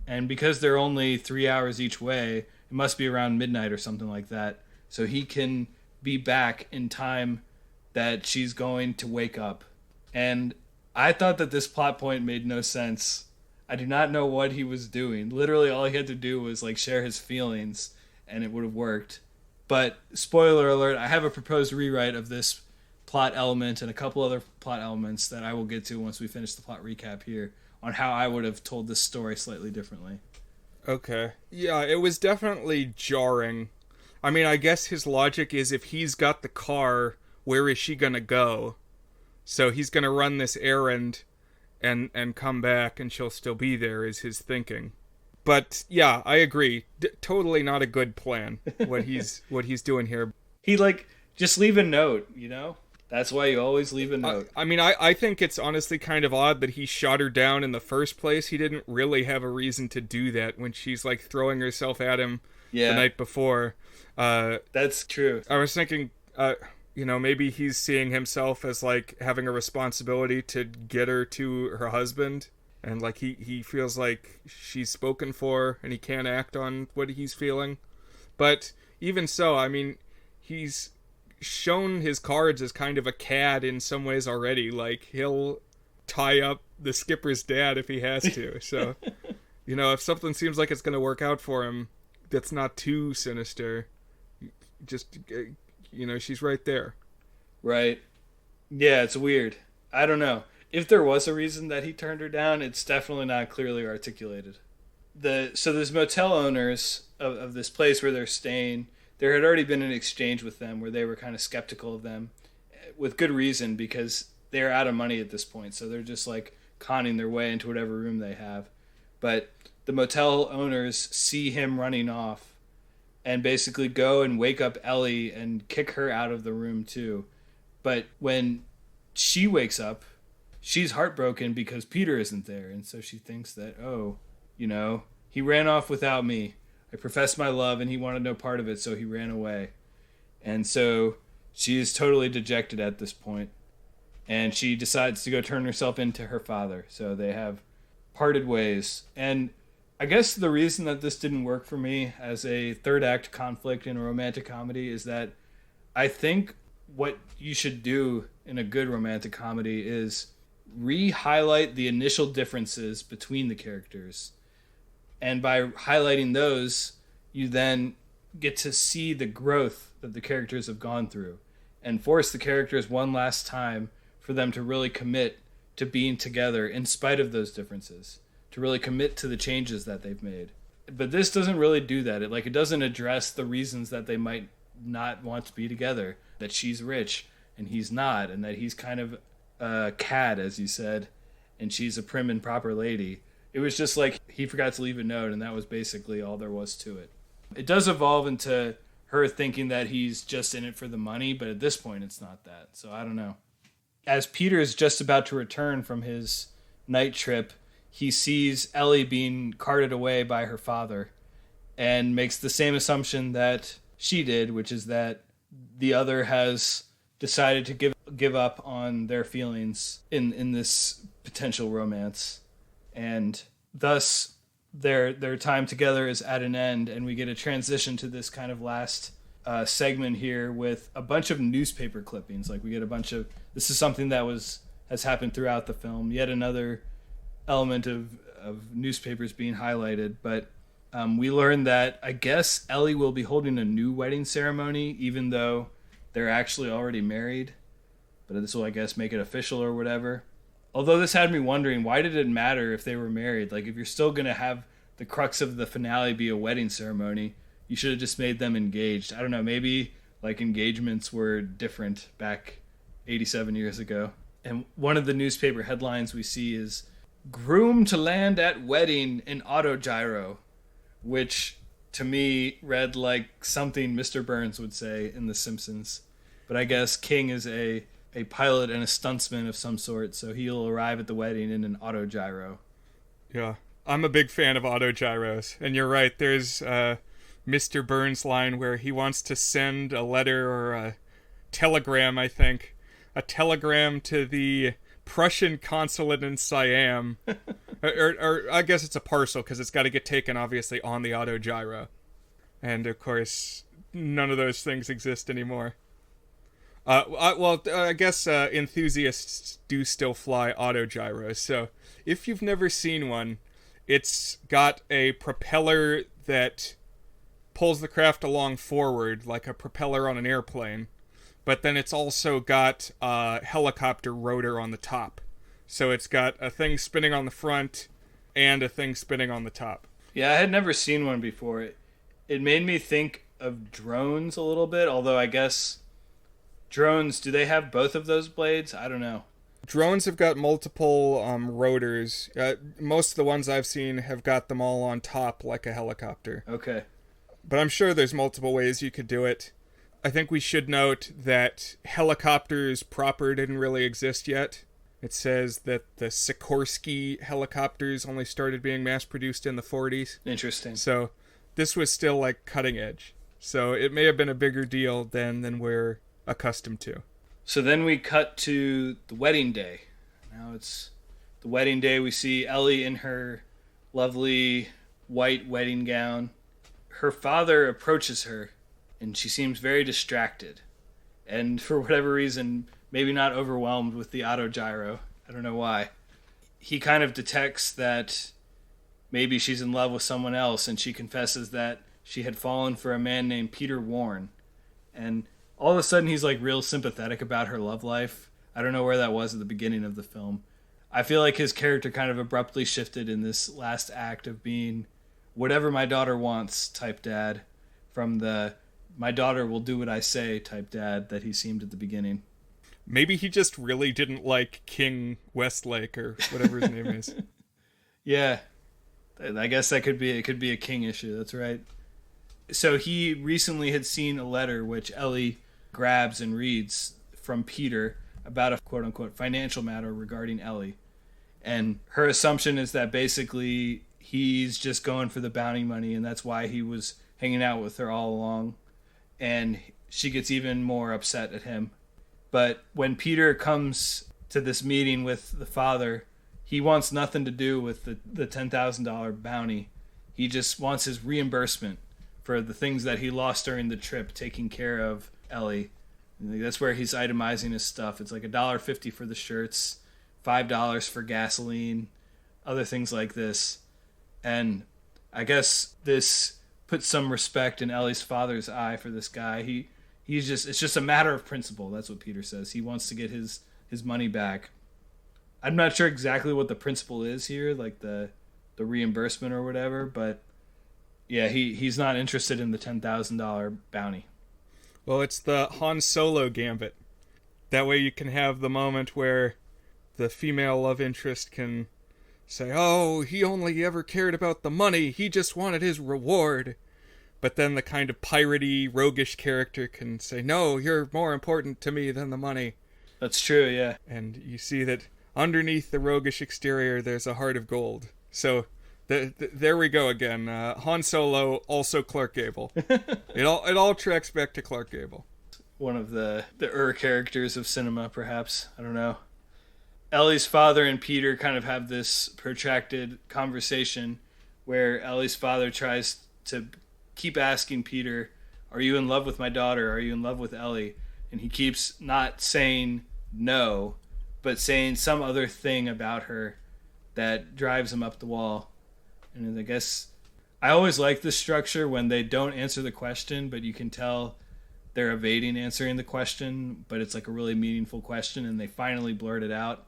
And because they're only 3 hours each way, it must be around midnight or something like that. So he can be back in time that she's going to wake up. And I thought that this plot point made no sense. I do not know what he was doing. Literally, all he had to do was like share his feelings, and it would have worked. But spoiler alert: I have a proposed rewrite of this plot element and a couple other plot elements that I will get to once we finish the plot recap here on how I would have told this story slightly differently. Okay. Yeah, it was definitely jarring. I mean, I guess his logic is if he's got the car, where is she gonna go? So he's gonna run this errand and come back and she'll still be there is his thinking. But yeah, I agree. Totally not a good plan what he's doing here. He just leave a note, That's why you always leave a note. I mean, I think it's honestly kind of odd that he shot her down in the first place. He didn't really have a reason to do that when she's like throwing herself at him the night before. That's true. I was thinking, maybe he's seeing himself as like having a responsibility to get her to her husband. And like he feels like she's spoken for and he can't act on what he's feeling. But even so, I mean, he's shown his cards as kind of a cad in some ways already. Like, he'll tie up the skipper's dad if he has to. So, if something seems like it's going to work out for him that's not too sinister, just, she's right there. Right. Yeah, it's weird. I don't know. If there was a reason that he turned her down, it's definitely not clearly articulated. So there's motel owners of this place where they're staying. There had already been an exchange with them where they were kind of skeptical of them, with good reason, because they're out of money at this point. So they're just like conning their way into whatever room they have. But the motel owners see him running off and basically go and wake up Ellie and kick her out of the room too. But when she wakes up, she's heartbroken because Peter isn't there. And so she thinks that, he ran off without me. I professed my love and he wanted no part of it, so he ran away. And so she is totally dejected at this point. And she decides to go turn herself into her father. So they have parted ways. And I guess the reason that this didn't work for me as a third act conflict in a romantic comedy is that I think what you should do in a good romantic comedy is re-highlight the initial differences between the characters. And by highlighting those, you then get to see the growth that the characters have gone through and force the characters one last time for them to really commit to being together in spite of those differences, to really commit to the changes that they've made. But this doesn't really do that. It doesn't address the reasons that they might not want to be together, that she's rich and he's not, and that he's kind of a cad, as you said, and she's a prim and proper lady. It was just like he forgot to leave a note, and that was basically all there was to it. It does evolve into her thinking that he's just in it for the money, but at this point it's not that. So I don't know. As Peter is just about to return from his night trip, he sees Ellie being carted away by her father and makes the same assumption that she did, which is that the other has decided to give up on their feelings in this potential romance. And thus their time together is at an end, and we get a transition to this kind of last segment here with a bunch of newspaper clippings. Like, we get a bunch of, this is something that has happened throughout the film, yet another element of newspapers being highlighted. But we learn that I guess Ellie will be holding a new wedding ceremony, even though they're actually already married. But this will, I guess, make it official or whatever. Although this had me wondering, why did it matter if they were married? Like, if you're still going to have the crux of the finale be a wedding ceremony, you should have just made them engaged. I don't know, maybe like engagements were different back 87 years ago. And one of the newspaper headlines we see is, "Groom to land at wedding in autogyro," which to me read like something Mr. Burns would say in The Simpsons. But I guess King is a pilot and a stuntsman of some sort, so he'll arrive at the wedding in an autogyro. Yeah, I'm a big fan of autogyros, and you're right, there's Mr. Burns' line where he wants to send a letter or a telegram, I think, a telegram to the Prussian consulate in Siam, or I guess it's a parcel, because it's got to get taken, obviously, on the autogyro. And, of course, none of those things exist anymore. I guess enthusiasts do still fly autogyros, so if you've never seen one, It's got a propeller that pulls the craft along forward, like a propeller on an airplane. But then it's also got a helicopter rotor on the top. So it's got a thing spinning on the front and a thing spinning on the top. Yeah, I had never seen one before. It made me think of drones a little bit, although I guess drones, do they have both of those blades? I don't know. Drones have got multiple rotors. Most of the ones I've seen have got them all on top like a helicopter. Okay. But I'm sure there's multiple ways you could do it. I think we should note that helicopters proper didn't really exist yet. It says that the Sikorsky helicopters only started being mass-produced in the 40s. Interesting. So this was still like cutting edge. So it may have been a bigger deal than we're accustomed to. So then we cut to the wedding day. Now it's the wedding day. We see Ellie in her lovely white wedding gown. Her father approaches her, and she seems very distracted. And for whatever reason, maybe not overwhelmed with the autogyro. I don't know why. He kind of detects that maybe she's in love with someone else, and she confesses that she had fallen for a man named Peter Warren. And all of a sudden, he's like real sympathetic about her love life. I don't know where that was at the beginning of the film. I feel like his character kind of abruptly shifted in this last act of being whatever my daughter wants type dad from the my daughter will do what I say type dad that he seemed at the beginning. Maybe he just really didn't like King Westlake or whatever his name is. Yeah, I guess it could be a King issue. That's right. So he recently had seen a letter which Ellie grabs and reads from Peter about a quote-unquote financial matter regarding Ellie. And her assumption is that basically he's just going for the bounty money, and that's why he was hanging out with her all along. And she gets even more upset at him. But when Peter comes to this meeting with the father, he wants nothing to do with the $10,000 bounty. He just wants his reimbursement for the things that he lost during the trip, taking care of Ellie. And that's where he's itemizing his stuff. It's like $1.50 for the shirts, $5 for gasoline, other things like this. And I guess this puts some respect in Ellie's father's eye for this guy. It's just a matter of principle. That's what Peter says. He wants to get his money back. I'm not sure exactly what the principle is here, like the reimbursement or whatever, but yeah, he's not interested in the $10,000 bounty. Well, it's the Han Solo gambit. That way you can have the moment where the female love interest can say, oh, he only ever cared about the money, he just wanted his reward. But then the kind of piratey, roguish character can say, no, you're more important to me than the money. That's true, yeah. And you see that underneath the roguish exterior, there's a heart of gold. So there we go again. Han Solo, also Clark Gable. It all tracks back to Clark Gable. One of the characters of cinema, perhaps. I don't know. Ellie's father and Peter kind of have this protracted conversation where Ellie's father tries to keep asking Peter, are you in love with my daughter? Are you in love with Ellie? And he keeps not saying no, but saying some other thing about her that drives him up the wall. And I guess I always like this structure when they don't answer the question, but you can tell they're evading answering the question, but it's like a really meaningful question and they finally blurt it out.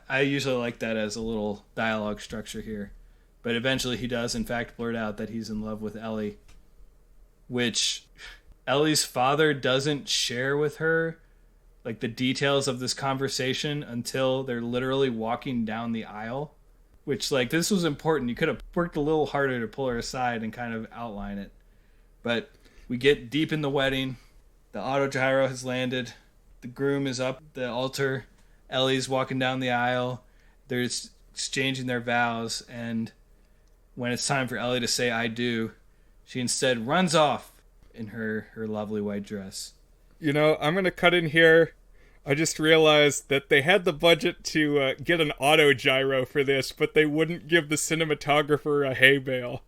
I usually like that as a little dialogue structure here. But eventually he does, in fact, blurt out that he's in love with Ellie, which Ellie's father doesn't share with her, like the details of this conversation until they're literally walking down the aisle, which, like, this was important. You could have worked a little harder to pull her aside and kind of outline it. But we get deep in the wedding. The autogyro has landed. The groom is up the altar. Ellie's walking down the aisle. They're exchanging their vows, and when it's time for Ellie to say I do, she instead runs off in her lovely white dress. You know, I'm going to cut in here. I just realized that they had the budget to get an autogyro for this, but they wouldn't give the cinematographer a hay bale.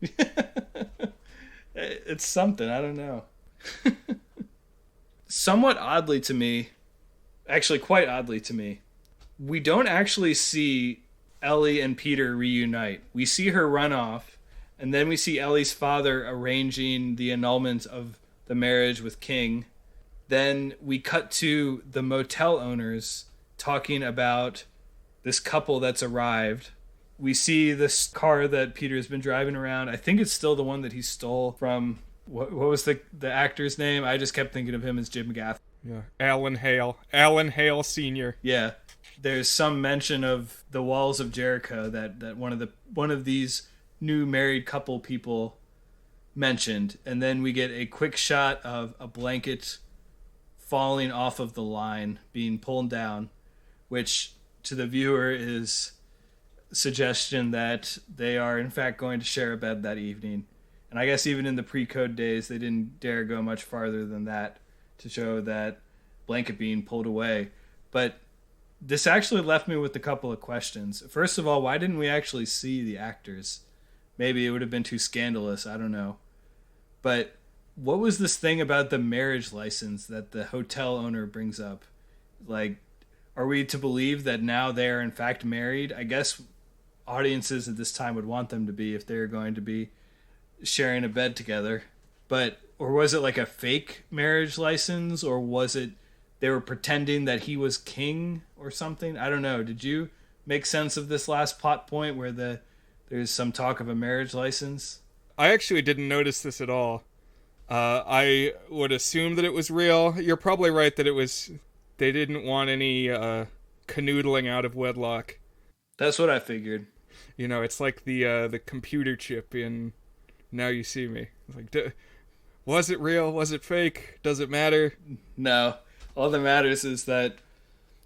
It's something, I don't know. Somewhat oddly to me, actually quite oddly to me, we don't actually see Ellie and Peter reunite. We see her run off, and then we see Ellie's father arranging the annulment of the marriage with King. Then we cut to the motel owners talking about this couple that's arrived. We see this car that Peter's been driving around. I think it's still the one that he stole from, what was the actor's name? I just kept thinking of him as Jim Gaff. Yeah, Alan Hale Sr. Yeah. There's some mention of the walls of Jericho that one of these new married couple people mentioned, and then we get a quick shot of a blanket falling off of the line, being pulled down, which to the viewer is suggestion that they are in fact going to share a bed that evening. And I guess even in the pre-code days, they didn't dare go much farther than that to show that blanket being pulled away. But this actually left me with a couple of questions. First of all, why didn't we actually see the actors? Maybe it would have been too scandalous, I don't know. But what was this thing about the marriage license that the hotel owner brings up? Like, are we to believe that now they are in fact married? I guess audiences at this time would want them to be if they're going to be sharing a bed together. Or was it like a fake marriage license, or was it they were pretending that he was king or something? I don't know. Did you make sense of this last plot point where there's some talk of a marriage license? I actually didn't notice this at all. I would assume that it was real. You're probably right that they didn't want any canoodling out of wedlock. That's what I figured. You know, it's like the computer chip in Now You See Me. It's like, was it real? Was it fake? Does it matter? No. All that matters is that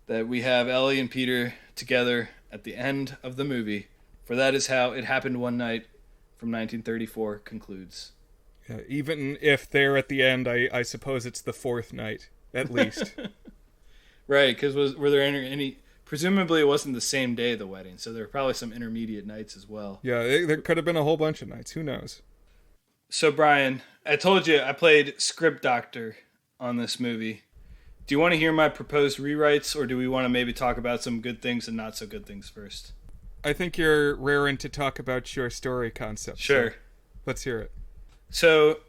we have Ellie and Peter together at the end of the movie. For that is how It Happened One Night from 1934 concludes. Yeah, even if they're at the end, I suppose it's the fourth night, at least. Right, because were there any... Presumably it wasn't the same day of the wedding, so there were probably some intermediate nights as well. Yeah, there could have been a whole bunch of nights. Who knows? So, Brian, I told you I played script doctor on this movie. Do you want to hear my proposed rewrites, or do we want to maybe talk about some good things and not so good things first? I think you're raring to talk about your story concept. Sure. So let's hear it. So,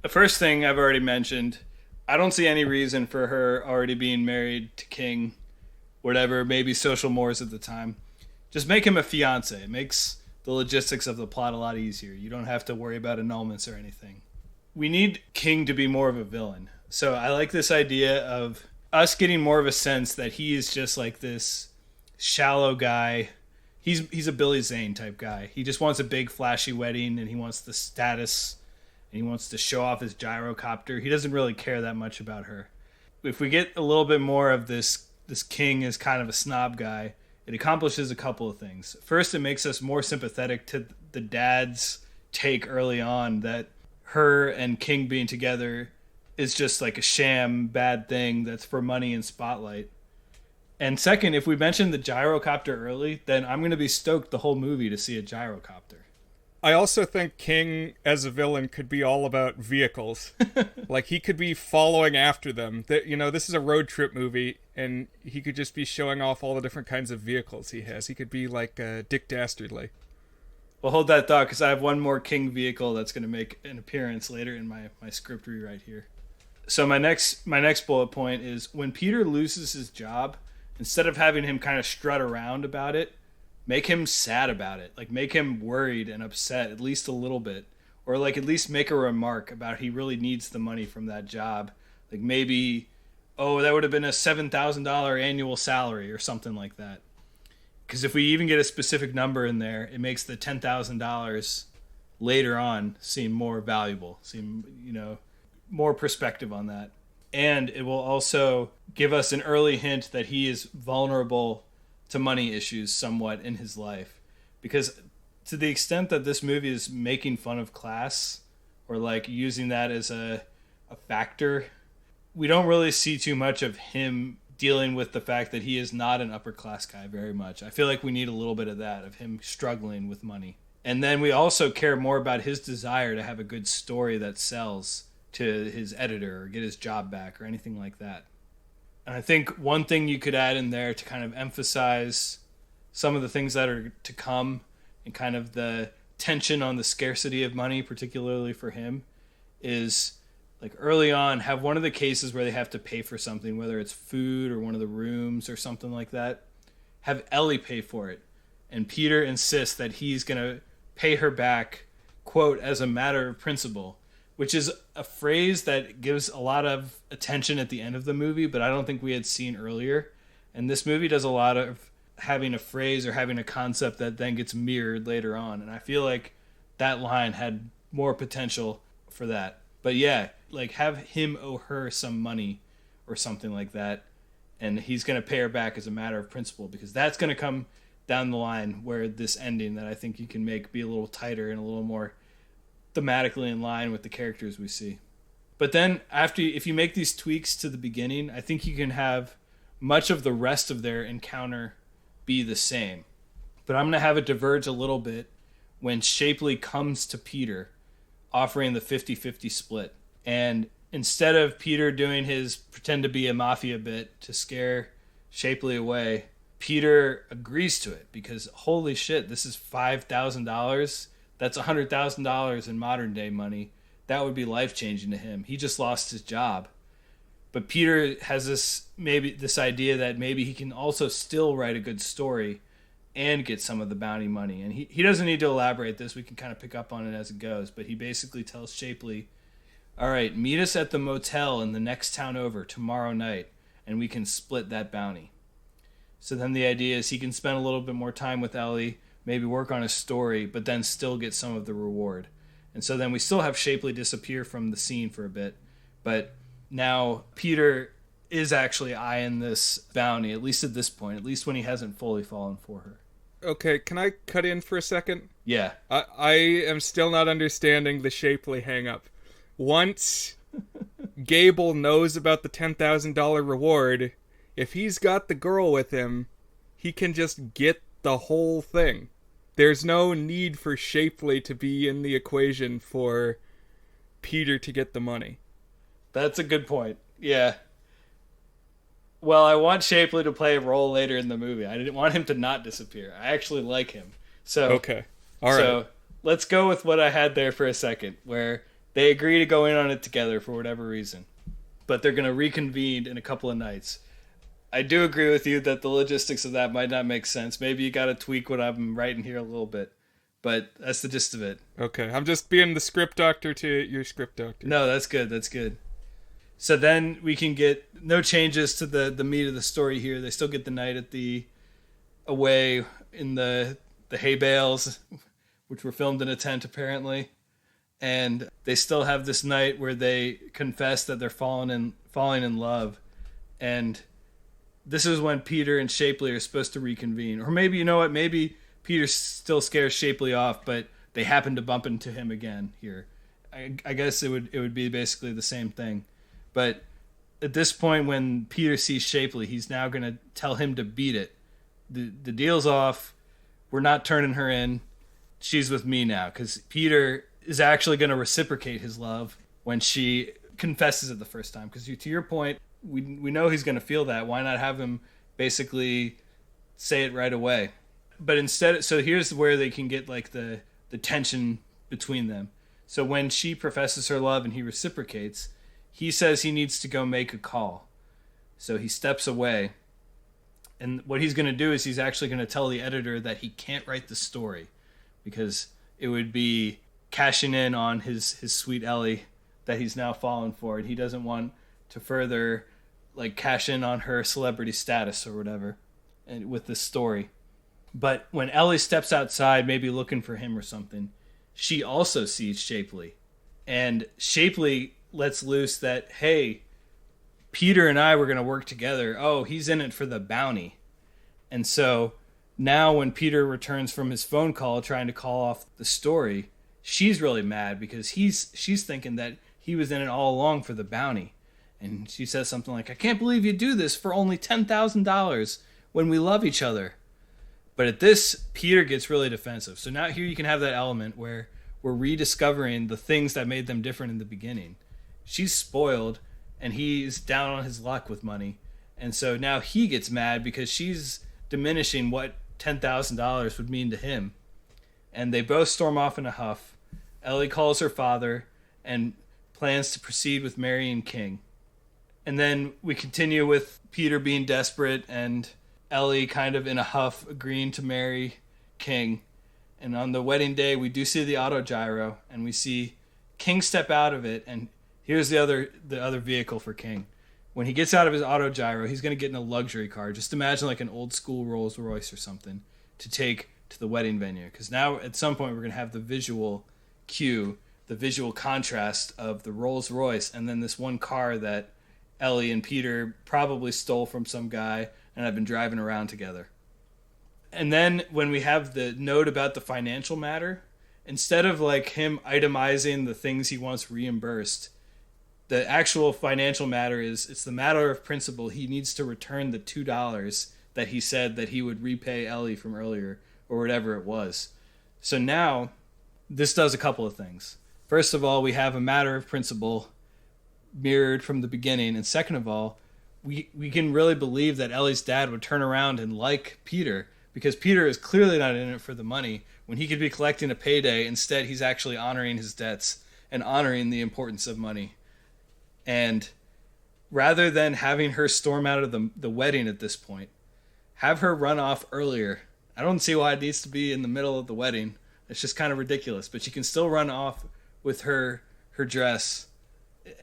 the first thing I've already mentioned, I don't see any reason for her already being married to King, whatever, maybe social mores at the time. Just make him a fiance. It makes the logistics of the plot a lot easier. You don't have to worry about annulments or anything. We need King to be more of a villain. So I like this idea of us getting more of a sense that he is just like this shallow guy. He's a Billy Zane type guy. He just wants a big flashy wedding, and he wants the status, and he wants to show off his gyrocopter. He doesn't really care that much about her. If we get a little bit more of this King is kind of a snob guy, it accomplishes a couple of things. First, it makes us more sympathetic to the dad's take early on that her and King being together is just like a sham bad thing that's for money and spotlight. And second, if we mention the gyrocopter early, then I'm going to be stoked the whole movie to see a gyrocopter. I also think King as a villain could be all about vehicles. Like, he could be following after them. This is a road trip movie, and he could just be showing off all the different kinds of vehicles he has. He could be like Dick Dastardly. Well, hold that thought, because I have one more King vehicle that's going to make an appearance later in my script rewrite here. So my next bullet point is when Peter loses his job, instead of having him kind of strut around about it, make him sad about it. Like, make him worried and upset at least a little bit. Or, like, at least make a remark about he really needs the money from that job. Like, maybe, oh, that would have been a $7,000 annual salary or something like that. Because if we even get a specific number in there, it makes the $10,000 later on seem more valuable, more perspective on that. And it will also give us an early hint that he is vulnerable to money issues somewhat in his life. Because to the extent that this movie is making fun of class, or like using that as a factor, we don't really see too much of him dealing with the fact that he is not an upper class guy very much. I feel like we need a little bit of that, of him struggling with money. And then we also care more about his desire to have a good story that sells to his editor or get his job back or anything like that. And I think one thing you could add in there to kind of emphasize some of the things that are to come and kind of the tension on the scarcity of money, particularly for him, is like early on have one of the cases where they have to pay for something, whether it's food or one of the rooms or something like that, have Ellie pay for it. And Peter insists that he's going to pay her back, quote, as a matter of principle, which is a phrase that gives a lot of attention at the end of the movie, but I don't think we had seen earlier. And this movie does a lot of having a phrase or having a concept that then gets mirrored later on. And I feel like that line had more potential for that. But yeah, like have him owe her some money or something like that. And he's going to pay her back as a matter of principle, because that's going to come down the line where this ending that I think you can make be a little tighter and a little more thematically in line with the characters we see. But then if you make these tweaks to the beginning, I think you can have much of the rest of their encounter be the same. But I'm going to have it diverge a little bit when Shapley comes to Peter offering the 50-50 split. And instead of Peter doing his pretend to be a mafia bit to scare Shapley away, Peter agrees to it because holy shit, this is $5,000. That's $100,000 in modern day money. That would be life-changing to him. He just lost his job. But Peter has this idea that maybe he can also still write a good story and get some of the bounty money. And he doesn't need to elaborate this. We can kind of pick up on it as it goes. But he basically tells Shapley, all right, meet us at the motel in the next town over tomorrow night, and we can split that bounty. So then the idea is he can spend a little bit more time with Ellie, maybe work on his story, but then still get some of the reward. And so then we still have Shapley disappear from the scene for a bit, but now Peter is actually eyeing this bounty, at least at this point, at least when he hasn't fully fallen for her. Okay, can I cut in for a second? Yeah. I am still not understanding the Shapley hang-up. Once Gable knows about the $10,000 reward, if he's got the girl with him, he can just get the whole thing. There's no need for Shapley to be in the equation for Peter to get the money. That's a good point. Yeah. Well, I want Shapley to play a role later in the movie. I didn't want him to not disappear. I actually like him. So okay. All right. So let's go with what I had there for a second, where they agree to go in on it together for whatever reason. But they're going to reconvene in a couple of nights. I do agree with you that the logistics of that might not make sense. Maybe you got to tweak what I'm writing here a little bit. But that's the gist of it. Okay. I'm just being the script doctor to your script doctor. No, that's good. That's good. So then we can get no changes to the meat of the story here. They still get the night at the away in the hay bales, which were filmed in a tent apparently. And they still have this night where they confess that they're falling in love. And this is when Peter and Shapley are supposed to reconvene. Or maybe, you know what, maybe Peter still scares Shapley off, but they happen to bump into him again here. I guess it would be basically the same thing. But at this point, when Peter sees Shapley, he's now going to tell him to beat it. The deal's off. We're not turning her in. She's with me now. Because Peter is actually going to reciprocate his love when she confesses it the first time. Because to your point, we know he's going to feel that. Why not have him basically say it right away? But instead, so here's where they can get like the tension between them. So when she professes her love and he reciprocates, he says he needs to go make a call. So he steps away. And what he's going to do is he's actually going to tell the editor that he can't write the story because it would be cashing in on his sweet Ellie that he's now fallen for. And he doesn't want to further like cash in on her celebrity status or whatever and with this story. But when Ellie steps outside, maybe looking for him or something, she also sees Shapley. And Shapley lets loose that, hey, Peter and I were going to work together. Oh, he's in it for the bounty. And so now when Peter returns from his phone call trying to call off the story, she's really mad because she's thinking that he was in it all along for the bounty. And she says something like, I can't believe you do this for only $10,000 when we love each other. But at this, Peter gets really defensive. So now here you can have that element where we're rediscovering the things that made them different in the beginning. She's spoiled, and he's down on his luck with money. And so now he gets mad because she's diminishing what $10,000 would mean to him. And they both storm off in a huff. Ellie calls her father and plans to proceed with marrying King. And then we continue with Peter being desperate and Ellie kind of in a huff agreeing to marry King. And on the wedding day, we do see the autogyro, and we see King step out of it. And here's the other vehicle for King. When he gets out of his autogyro, he's going to get in a luxury car. Just imagine like an old school Rolls Royce or something to take to the wedding venue. Because now at some point we're going to have the visual cue, the visual contrast of the Rolls Royce and then this one car that Ellie and Peter probably stole from some guy and have been driving around together. And then when we have the note about the financial matter, instead of like him itemizing the things he wants reimbursed, the actual financial matter is, it's the matter of principle. He needs to return the $2 that he said that he would repay Ellie from earlier or whatever it was. So now this does a couple of things. First of all, we have a matter of principle mirrored from the beginning. And second of all, we can really believe that Ellie's dad would turn around and like Peter, because Peter is clearly not in it for the money when he could be collecting a payday. Instead, he's actually honoring his debts and honoring the importance of money. And rather than having her storm out of the wedding at this point, have her run off earlier. I don't see why it needs to be in the middle of the wedding. It's just kind of ridiculous. But she can still run off with her dress.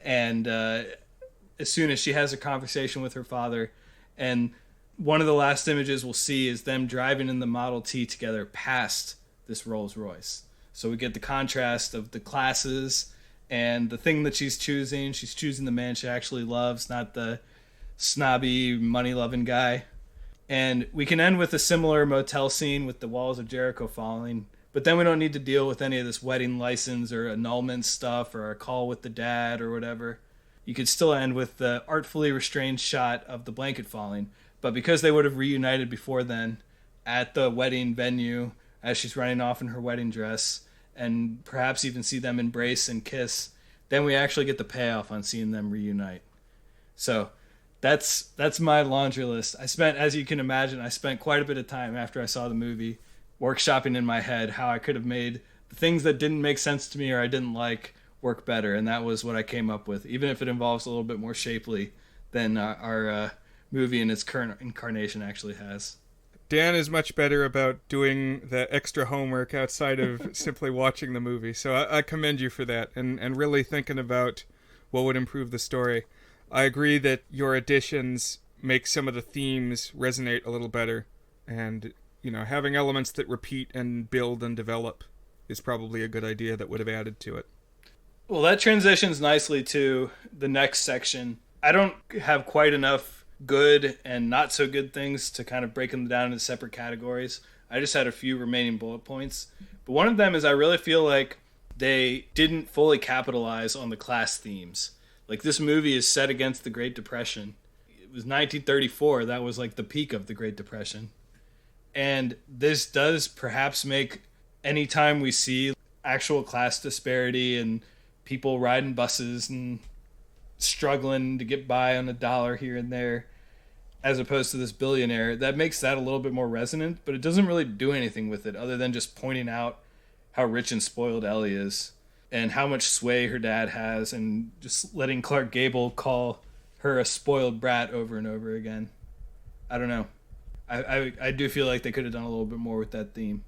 And as soon as she has a conversation with her father, and one of the last images we'll see is them driving in the Model T together past this Rolls Royce. So we get the contrast of the classes and the thing that she's choosing. She's choosing the man she actually loves, not the snobby, money-loving guy. And we can end with a similar motel scene with the walls of Jericho falling, but then we don't need to deal with any of this wedding license or annulment stuff or a call with the dad or whatever. You could still end with the artfully restrained shot of the blanket falling. But because they would have reunited before then at the wedding venue as she's running off in her wedding dress, and perhaps even see them embrace and kiss, then we actually get the payoff on seeing them reunite. So that's my laundry list. As you can imagine, I spent quite a bit of time after I saw the movie workshopping in my head how I could have made the things that didn't make sense to me or I didn't like work better, and that was what I came up with, even if it involves a little bit more shapely than our movie in its current incarnation actually has. Dan is much better about doing the extra homework outside of simply watching the movie, so I commend you for that, and really thinking about what would improve the story. I agree that your additions make some of the themes resonate a little better, and having elements that repeat and build and develop is probably a good idea that would have added to it. Well, that transitions nicely to the next section. I don't have quite enough good and not so good things to kind of break them down into separate categories. I just had a few remaining bullet points. But one of them is I really feel like they didn't fully capitalize on the class themes. Like, this movie is set against the Great Depression. It was 1934. That was like the peak of the Great Depression. And this does perhaps make any time we see actual class disparity and people riding buses and struggling to get by on $1 here and there, as opposed to this billionaire, that makes that a little bit more resonant, but it doesn't really do anything with it other than just pointing out how rich and spoiled Ellie is and how much sway her dad has, and just letting Clark Gable call her a spoiled brat over and over again. I don't know. I do feel like they could have done a little bit more with that theme.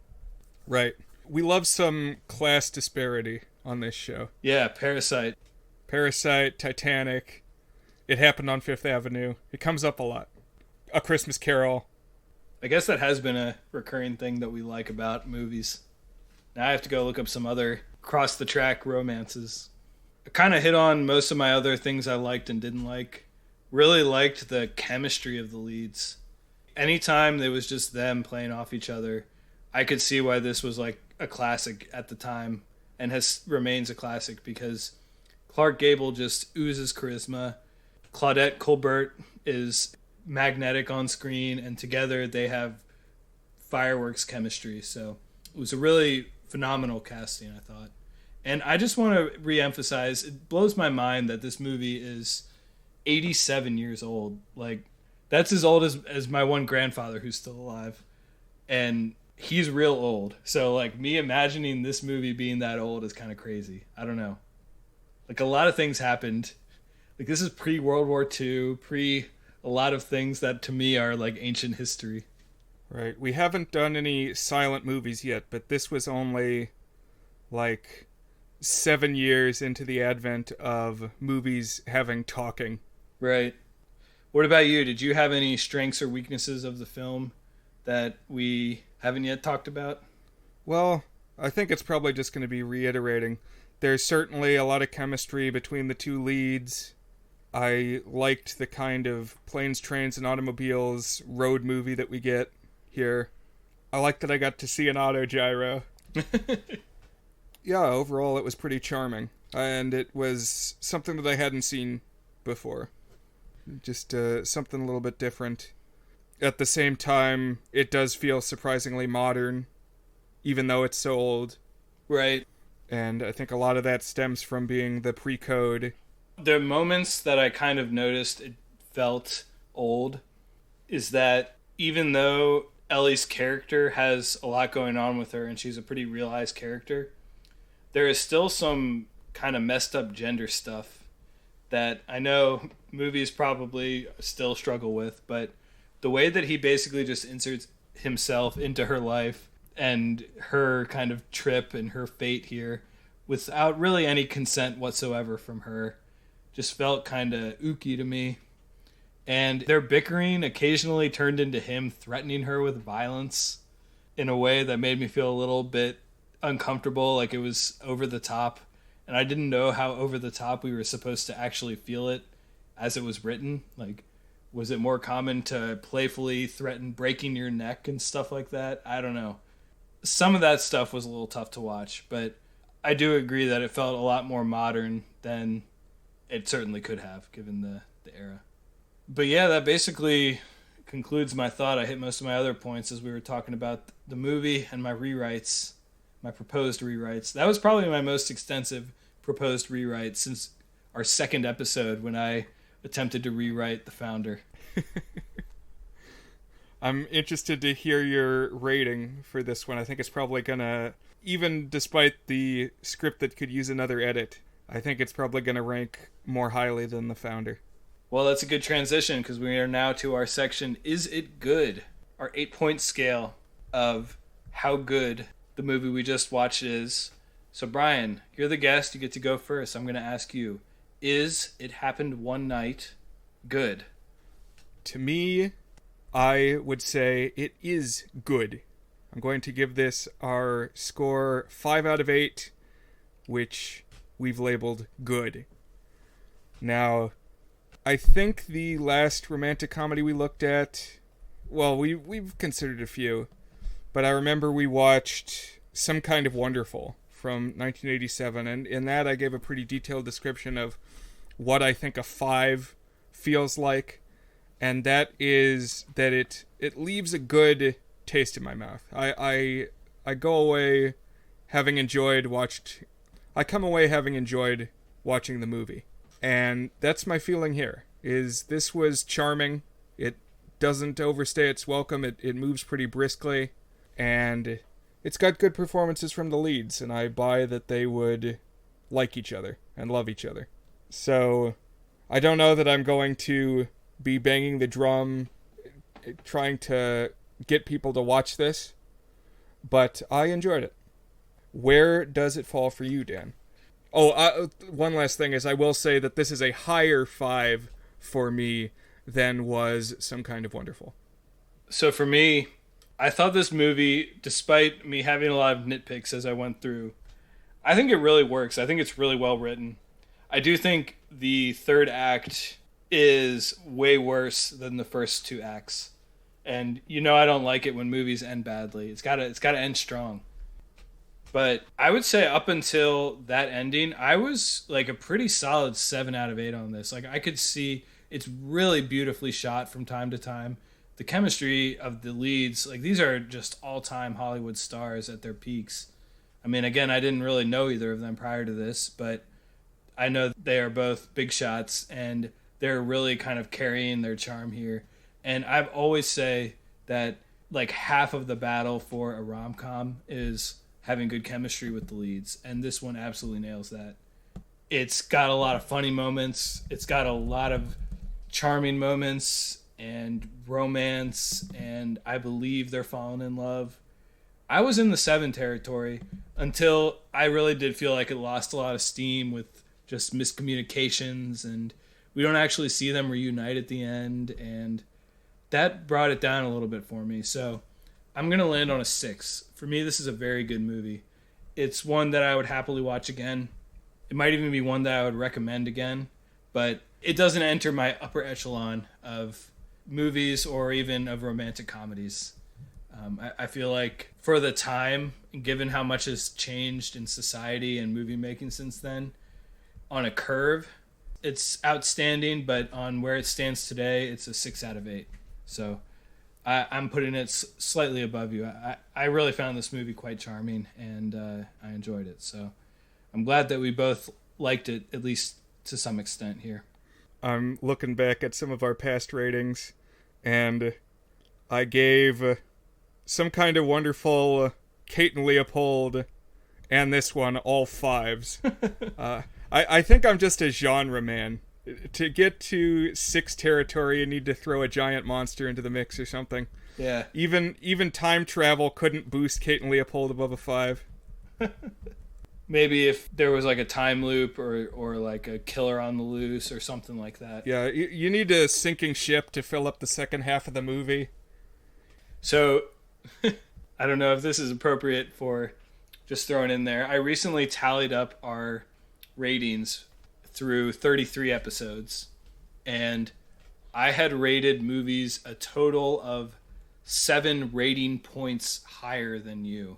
Right. We love some class disparity on this show. Yeah, Parasite, Titanic. It Happened on Fifth Avenue. It comes up a lot. A Christmas Carol. I guess that has been a recurring thing that we like about movies. Now I have to go look up some other cross-the-track romances. I kind of hit on most of my other things I liked and didn't like. Really liked the chemistry of the leads. Anytime there was just them playing off each other, I could see why this was like a classic at the time and remains a classic, because Clark Gable just oozes charisma. Claudette Colbert is magnetic on screen, and together they have fireworks chemistry. So it was a really phenomenal casting, I thought. And I just want to re-emphasize, it blows my mind that this movie is 87 years old. Like, that's as old as my one grandfather who's still alive. and he's real old. So like me imagining this movie being that old is kind of crazy. I don't know. Like a lot of things happened. Like this is pre World War II, pre a lot of things that to me are like ancient history. Right. We haven't done any silent movies yet, but this was only like 7 years into the advent of movies having talking. Right. What about you? Did you have any strengths or weaknesses of the film that we haven't yet talked about? Well, I think it's probably just going to be reiterating. There's certainly a lot of chemistry between the two leads. I liked the kind of planes, trains, and automobiles road movie that we get here. I like that I got to see an autogyro. Yeah, overall it was pretty charming. And it was something that I hadn't seen before. Just something a little bit different. At the same time, it does feel surprisingly modern, even though it's so old. Right. And I think a lot of that stems from being the pre-code. The moments that I kind of noticed it felt old is that even though Ellie's character has a lot going on with her and she's a pretty realized character, there is still some kind of messed up gender stuff that I know movies probably still struggle with, but the way that he basically just inserts himself into her life and her kind of trip and her fate here without really any consent whatsoever from her just felt kind of ooky to me. And their bickering occasionally turned into him threatening her with violence in a way that made me feel a little bit uncomfortable, like it was over the top. And I didn't know how over the top we were supposed to actually feel it as it was written. Like, was it more common to playfully threaten breaking your neck and stuff like that? I don't know. Some of that stuff was a little tough to watch, but I do agree that it felt a lot more modern than it certainly could have, given the era. But yeah, that basically concludes my thought. I hit most of my other points as we were talking about the movie and my rewrites, my proposed rewrites. That was probably my most extensive proposed rewrite since our second episode when I attempted to rewrite The Founder. I'm interested to hear your rating for this one. I think it's probably gonna, even despite the script that could use another edit, I think it's probably gonna rank more highly than The Founder. Well, that's a good transition because we are now to our section, Is It Good? Our 8-point scale of how good the movie we just watched is. So Brian, you're the guest. You get to go first. I'm going to ask you, is It Happened One Night good? To me, I would say it is good. I'm going to give this our score 5 out of 8, which we've labeled good. Now, I think the last romantic comedy we looked at, well, we've considered a few, but I remember we watched Some Kind of Wonderful from 1987, and in that I gave a pretty detailed description of what I think a 5 feels like, and that is that it leaves a good taste in my mouth. I go away having enjoyed watching the movie. And that's my feeling here, is this was charming. It doesn't overstay its welcome. It moves pretty briskly. And it's got good performances from the leads. And I buy that they would like each other and love each other. So I don't know that I'm going to be banging the drum trying to get people to watch this. But I enjoyed it. Where does it fall for you, Dan? Oh, one last thing is I will say that this is a higher 5 for me than was Some Kind of Wonderful. So for me, I thought this movie, despite me having a lot of nitpicks as I went through, I think it really works. I think it's really well written. I do think the third act is way worse than the first 2 acts. And you know I don't like it when movies end badly. It's gotta end strong. But I would say up until that ending, I was like a pretty solid 7 out of 8 on this. Like I could see it's really beautifully shot from time to time. The chemistry of the leads, like these are just all-time Hollywood stars at their peaks. I mean, again, I didn't really know either of them prior to this, but I know they are both big shots and they're really kind of carrying their charm here. And I've always say that like half of the battle for a rom-com is having good chemistry with the leads, and this one absolutely nails that. It's got a lot of funny moments. It's got a lot of charming moments and romance, and I believe they're falling in love. I was in the 7 territory until I really did feel like it lost a lot of steam with just miscommunications, and we don't actually see them reunite at the end, and that brought it down a little bit for me. So I'm going to land on a 6. For me, this is a very good movie. It's one that I would happily watch again. It might even be one that I would recommend again, but it doesn't enter my upper echelon of movies or even of romantic comedies. I feel like for the time, given how much has changed in society and movie making since then, on a curve, it's outstanding, but on where it stands today, it's a 6 out of 8. So I'm putting it slightly above you. I really found this movie quite charming, and I enjoyed it. So I'm glad that we both liked it, at least to some extent here. I'm looking back at some of our past ratings, and I gave Some Kind of Wonderful, Kate and Leopold, and this one all 5s. I think I'm just a genre man. To get to 6 territory, you need to throw a giant monster into the mix or something. Yeah. Even time travel couldn't boost Kate and Leopold above a 5. Maybe if there was like a time loop or like a killer on the loose or something like that. Yeah, you need a sinking ship to fill up the second half of the movie. So, I don't know if this is appropriate for just throwing in there. I recently tallied up our ratings through 33 episodes, and I had rated movies a total of 7 rating points higher than you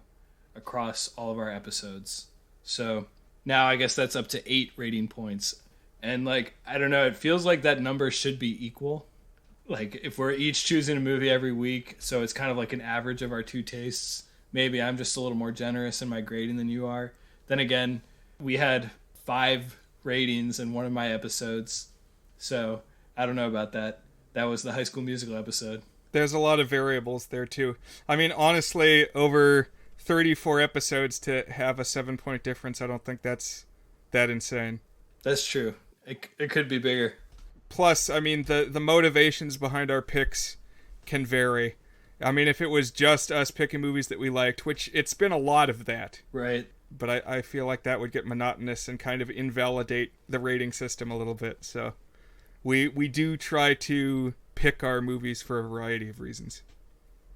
across all of our episodes. So now I guess that's up to 8 rating points. And like, I don't know, it feels like that number should be equal. Like if we're each choosing a movie every week, so it's kind of like an average of our 2 tastes. Maybe I'm just a little more generous in my grading than you are. Then again, we had 5 ratings in one of my episodes. So I don't know about that. That was the High School Musical episode. There's a lot of variables there too. I mean, honestly, over 34 episodes to have a 7-point difference, I don't think that's that insane. That's true. It could be bigger. Plus, I mean, the motivations behind our picks can vary. I mean, if it was just us picking movies that we liked, which it's been a lot of that. Right. But I feel like that would get monotonous and kind of invalidate the rating system a little bit. So we do try to pick our movies for a variety of reasons.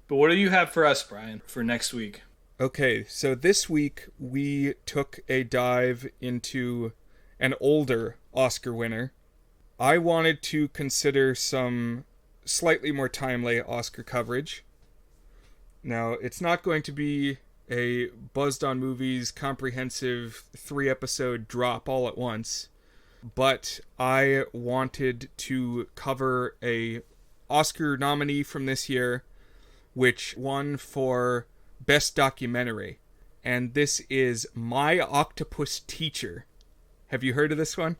But what do you have for us, Brian, for next week? Okay, so this week we took a dive into an older Oscar winner. I wanted to consider some slightly more timely Oscar coverage. Now, it's not going to be a Buzzed on Movies comprehensive 3-episode drop all at once, but I wanted to cover a Oscar nominee from this year, which won for Best Documentary, and this is My Octopus Teacher. Have you heard of this one?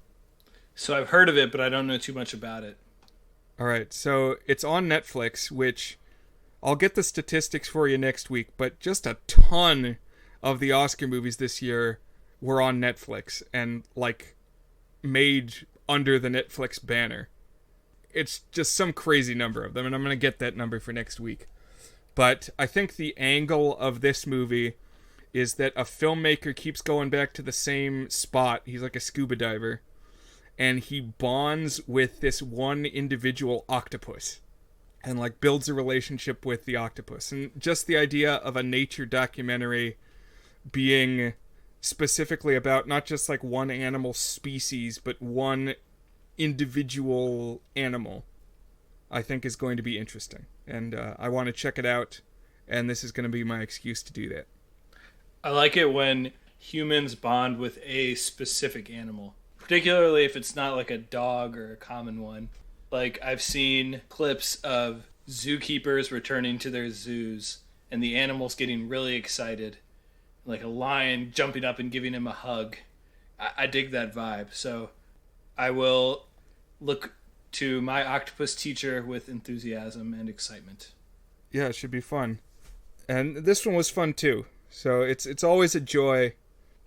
So I've heard of it, but I don't know too much about it. Alright, so it's on Netflix, which I'll get the statistics for you next week, but just a ton of the Oscar movies this year were on Netflix and, like, made under the Netflix banner. It's just some crazy number of them, and I'm going to get that number for next week. But I think the angle of this movie is that a filmmaker keeps going back to the same spot. He's like a scuba diver. And he bonds with this one individual octopus. And like builds a relationship with the octopus. And just the idea of a nature documentary being specifically about not just like one animal species, but one individual animal, I think is going to be interesting. And I want to check it out, and this is going to be my excuse to do that. I like it when humans bond with a specific animal, particularly if it's not like a dog or a common one. Like, I've seen clips of zookeepers returning to their zoos, and the animals getting really excited. Like a lion jumping up and giving him a hug. I dig that vibe, so I will look to My Octopus Teacher with enthusiasm and excitement. Yeah, it should be fun. And this one was fun too. So it's always a joy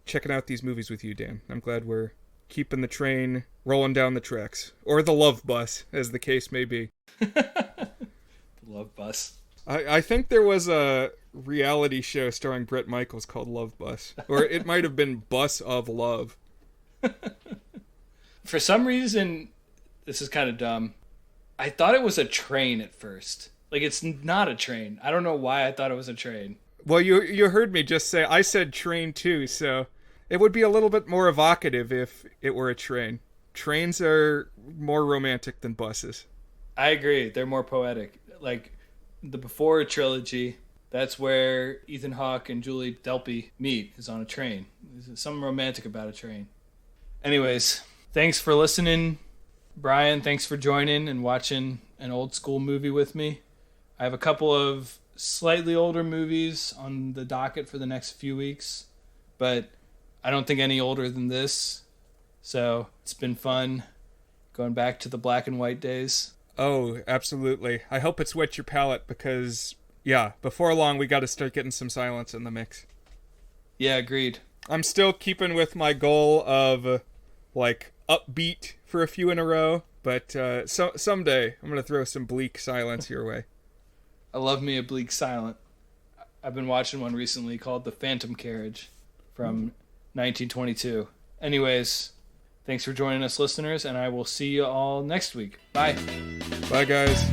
checking out these movies with you, Dan. I'm glad we're keeping the train rolling down the tracks. Or the love bus, as the case may be. The love bus. I think there was a reality show starring Bret Michaels called Love Bus. Or it might have been Bus of Love. For some reason, this is kind of dumb. I thought it was a train at first. Like, it's not a train. I don't know why I thought it was a train. Well, you heard me just say, I said train too, so it would be a little bit more evocative if it were a train. Trains are more romantic than buses. I agree. They're more poetic. Like, the Before trilogy, that's where Ethan Hawke and Julie Delpy meet, is on a train. There's something romantic about a train. Anyways, thanks for listening, Brian. Thanks for joining and watching an old school movie with me. I have a couple of slightly older movies on the docket for the next few weeks, but I don't think any older than this. So it's been fun going back to the black and white days. Oh, absolutely. I hope it's whet your palate because, yeah, before long we got to start getting some silence in the mix. Yeah, agreed. I'm still keeping with my goal of, like, upbeat for a few in a row, but someday I'm going to throw some bleak silence your way. I love me a bleak silent. I've been watching one recently called The Phantom Carriage from 1922. Anyways, thanks for joining us, listeners, and I will see you all next week. Bye. Bye, guys.